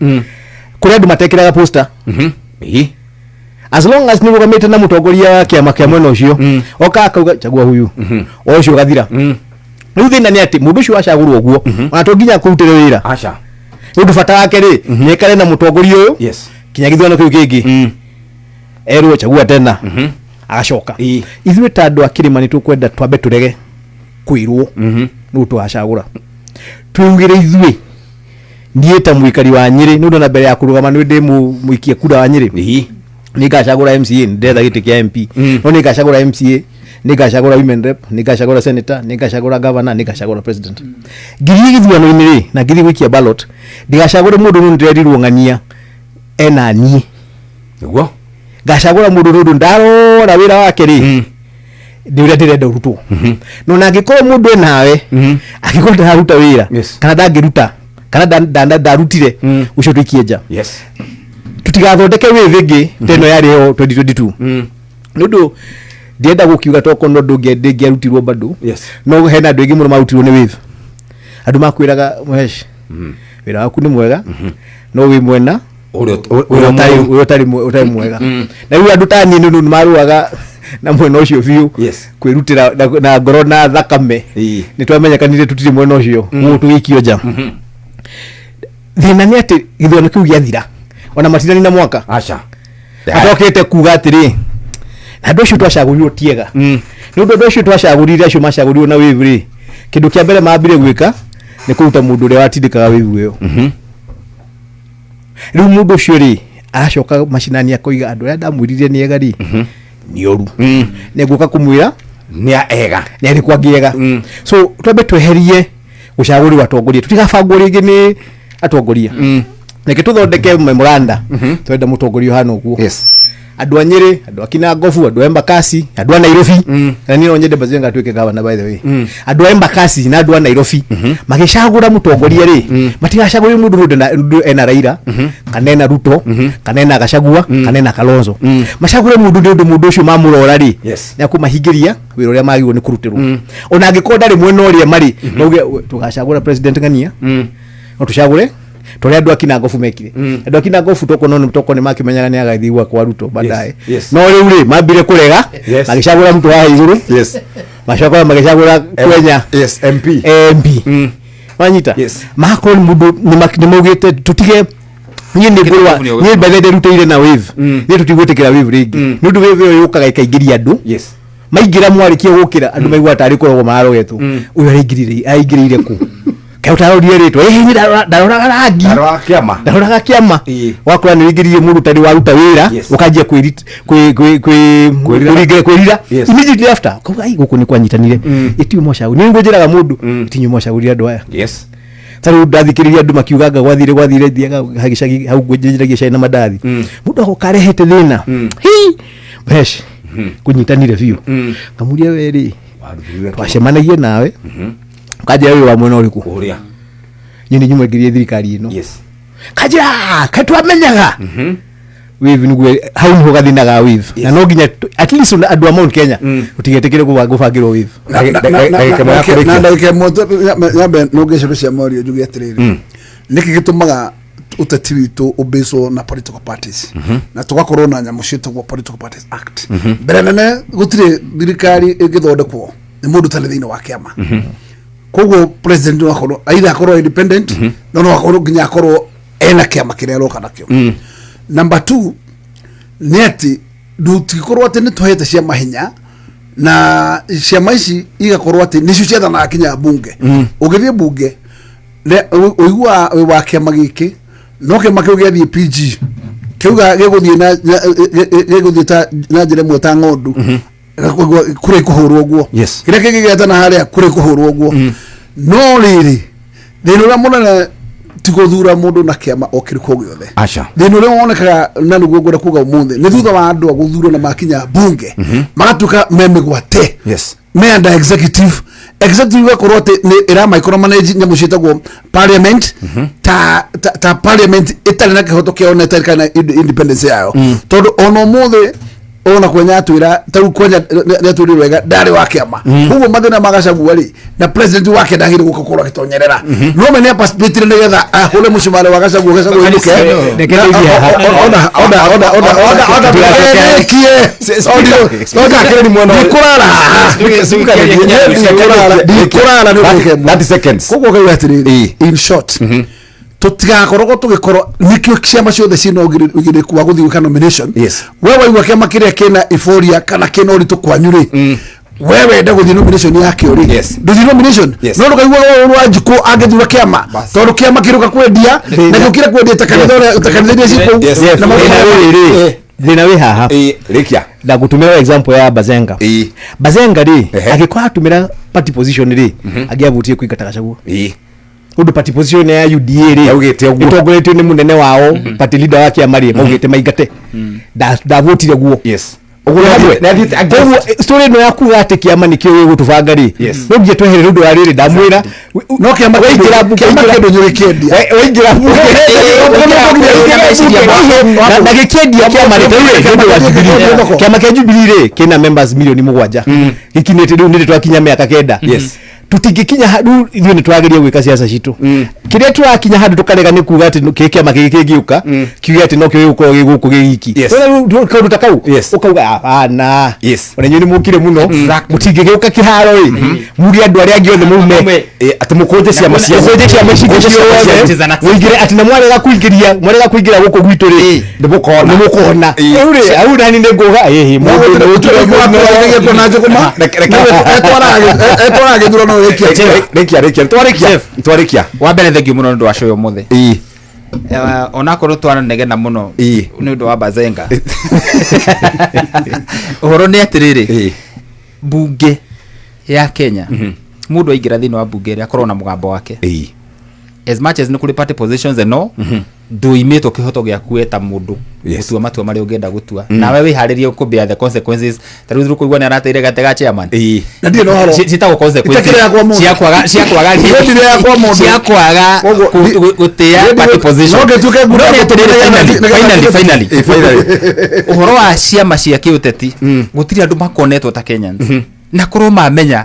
kuri andu matekiraga poster as long as ni gugamite na mutongoria wa kiama kia mwena ucio oka akauga chagua huyu ucio gathira riu thina ni ati mundu ucio acagurwo uguo ona to nginya kurutire wira undu bata wake ri ni kare na mutongoria uyu kinya githwano kiu kingi erwo chagua tena agacoka ithuĩ ta andũ a Kĩrĩma nĩ tũkwenda twambe tũrege kwĩrwo nĩguo tũgacagũra twĩugĩre ithuĩ niĩ ta mũikari wa Nyĩrĩ nĩ ũndũ na mbere ya kũrũgama nĩ ndĩ mũikia kura wa Nyĩrĩ nĩ ngacagũra MCA ndetha gĩtĩ kĩa MP no nĩ ngacagũra MCA nĩ ngacagũra women rep nĩ ngacagũra senator nĩ ngacagũra governor nĩ ngacagũra president ngiri gĩthurano-inĩ rĩ na ngiri gũikia ballot ndigacagũre mũndũ nĩ ndĩrerirwo ng'ania ena niĩ nĩguo gacagura mundu rundu ndarora wira wake ri ndi uria ndirenda urutwo no na ngikoro mundu nawe akikonda haruta wira kana ndangiruta kana ndarutire ucio twikienja tutigathondeke withingi teno yari yo 2022 nundu ndienda gukiuga to kono ndungiarutirwo bado no hena andu ingi muno marutirwo ni withi andu makwiraga mwesh wira waku ni mwega no wi mwena utari mwega na riu andu ta niĩ nĩ maruaga na mwena ũcio biũ kwĩrutĩra na ngoro na thakame nĩ twamenyekanire tutiri mwena ũcio tũgĩikio nja thĩna nĩ atĩ gĩthurano kĩu gĩathira ona matinani na mwaka atokĩte kuga atĩrĩ na andũ acio twacagũrirwo tiega nĩ ũndũ andũ acio twacagũrire acio macagũrirwo na wĩvu rĩ kĩndũ kĩa mbere mambire gwĩka nĩ kũruta mũndũ ũrĩa watindĩkaga wĩvu ĩyo riu mundu ucio ri aracoka macinani akoiga andu aria ndamwiririe ni ega ri ni oru ne guka kumwira ni ega ni ari kwa giega so twambe tweherie gucaguri watongoria tutigabangwo ringi ni atongoria neke tuthondeke memoranda twenda mutongoria hano guo andu a Nyeri, andu a Kinangofu, andu a Embakasi, andu a Nairobi na ni no nyende Bazenga twike gavana by the way andu a Embakasi na andu a Nairobi magicagura mutongoria ri matigacagura mundu ena Raila kanena Ruto kanena Gachagua kanena Kalonzo macagure mundu ucio mamurora ri ya kumahingiria wira uria magirwo ni kurutirwo ona angikonda ri mwena uria mari mauge tugacagura president ngania no tucagure tore andu akina Ngofu mekire andu akina Ngofu toko ni makimenyana ni agaithiwa kwa Ruto baadaye no riu ri mambire kurega magicagura mtu wa iguru macagura magicagura Kenya MP wanyita makoro mundu ni maugite tutige ni ngurwa ni bedede rutire na wave ni tutigwetekera wave ringi ni ndu wave yo yukaga ikaingiria andu maingira mwarikie gukira andu maigwa tari kurogwo marogetu uyu aingirire ku kautaro ritwa ni ndaroraga rangi ndaroraga kiama wakora ni ingirie mundu tari waruta wira ukajia kwirira immediately after ko ai guku ni kwanyitanire itiu mosha ni ngujiraga mundu itinyu mosha uri andu aya tari ndathikiriria andu makiugaga gwathire thiaga hagicagi hau ngujiragia cai na madathi mundu agokarehete thina besh kunyitanire biu kamuria weri twacemanagie nawe kaje wewe wa mwena uriku uria nyini nyumwe ngirie thirikari ino kaje katwamenyaga wewe nigwe hau niho gathinaga wewe na no nginya at least andu a Mount Kenya utigetekire gubangirwo wewe na ndake moto yabe no giciro cia morio njugi atiriri niki gitumaga uteti witu ubeso na political parties na tugakorwo na nyamu citagwo Political Parties Act mbere nene gutire thirikari igithondekwo ni mundu tane thina wa kiama kogo president wakoro aida akoro independent no akoro ginya akoro ena kiama kirero kana kyo number 2 neti dutikoro ate ni tuhete cia mahinya na cia maici igakorwo ate ni ciucetha na kinya bunge ugithie bunge uigwa wa kiama giki no ke makyo gethie PG kiuga geguthie na njire mweta ngondu kure kuhurwo guo kire kigigeta na haria kure kuhurwo guo no riri thino la mona tiguthura mundu na kiama okiri ko giothe thino le wonekaga na nugo ngora kuga umuthi ni thutha wa andu guthurwo na makinya bunge magatuka memegwate menda executive wakorote ni era micromanage nyamu citagwo parliament ta parliament itali na kihoto kia ona itali kana independence yayo tondu ono muthe ona kwenya twira taru kwenya neturi wega ndari wa kiama hugo mathina magacagua ri na president wake ndagire gukorwo kitonyerera no menya participate nigetha hole mushimale wagacagua inuke oda kire ni mwana kurara 30 seconds kugo gaiwa atiri in short tutigakorwo tugikorwo nikio kiama ciothe cino ugire kwa guthiuka nomination wewe igwa kiama kiria kina euphoria kana kina uritu kwanyuri wewe enda guthii nomination yake uri nduthi nomination no rukaigwa wa njiko agethura kiama tondu kiama kiruka kwendia na gukira kwendia takanithia cipo na mawiri thina wi haha rikia na gutumira example ya Bazenga ri agikwa atumira party position ri agiavutie kuingata Gachagua undu party position ya UDA ri itongoretio ni munene wao party leader wake amari maugite maingate da votire guo story no yaku ate kiama nikio gutubanga ri no ngie twehere rundu wa riri ndamwira no kiama waingira kindu nyuri kiedia waingira na gikiedia kiama ri rundu wa Jubilee kiama kia Jubilee ri kina members milioni 7 gikinete riu nire twakinya miaka 9 tutigikinya hadu ithuĩ nĩ twagĩrĩire gwĩka ciaca citũ kĩrĩa tũrakinya handũ tũkarega nĩ kuuga atĩ kĩama gĩkĩ kĩngiũka kiuge atĩ no kĩo gĩgũkorwo gĩgũkũ gĩiki kaũndũ ta kau ũkauga hapana ona inyuĩ nĩ mũkire mũno mũtingĩgĩũka kĩharo ĩ murie andũ arĩa angĩ othe maume atĩ mũkũnje ciama ciothe mũingĩre atĩ na mwarega kũingĩra gũkũ gwitũ rĩ nĩ mũkona rĩu rĩ au nani nĩ ngũga twarikia wa mbere thengio muno ndu washoyo muthe ona korwo twanegena muno ni ndu wa Bazenga uhoro ni atiriri bunge ya Kenya mundu aingira thini wa bunge ria akorwo na mugambo wake as much as ni kuri party positions no nduimite kihoto gya kueta mundu gutua matua mari ungenda gutua nawe wiharirie ku bear the consequences tari thuru kuigwa ni arateire gatega chairman na ndio no haro citago consequences cia kwaga gutia party position finally uhoro wa ciama cia kiuteti gutiri andu makonetwo ta Kenyans na korwo mamenya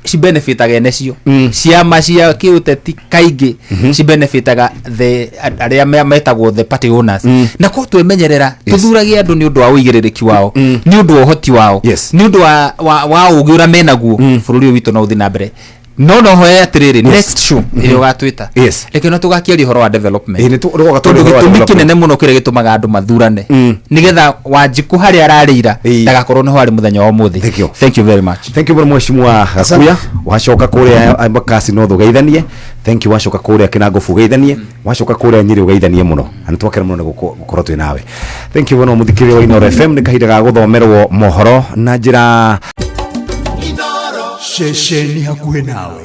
ci benefitaga necio ciama cia kiuteti kaingi ci benefitaga the aria metagwo the party owners na ko twemenyerera tuthuragia andu ni undu wa uigiririki wao ni undu wa uhoti wao ni undu wa ugira menaguo bururi witu no uthi na mbere no hoya atiriri next show iri ugatwita reke no tugakiaria horo wa development tondu gitumi kinene muno kire gitumaga andu mathurane nigetha Wanjiku hari ararira ndagakorwo no hari muthenya wa muthi. Thank you very much. Thank you very much mwa Gakuya wacoka kuria Embakasi no thugeithanie. Thank you wacoka kuria Kinango fugeithanie wacoka kuria Nyeri ugeithanie muno ani twakera muno gukorwo twi nawe. Thank you muno muthikiri wa Inooro FM ni kahinda ga guthomerwo mohoro na njira Shesheni hakuhe nawe.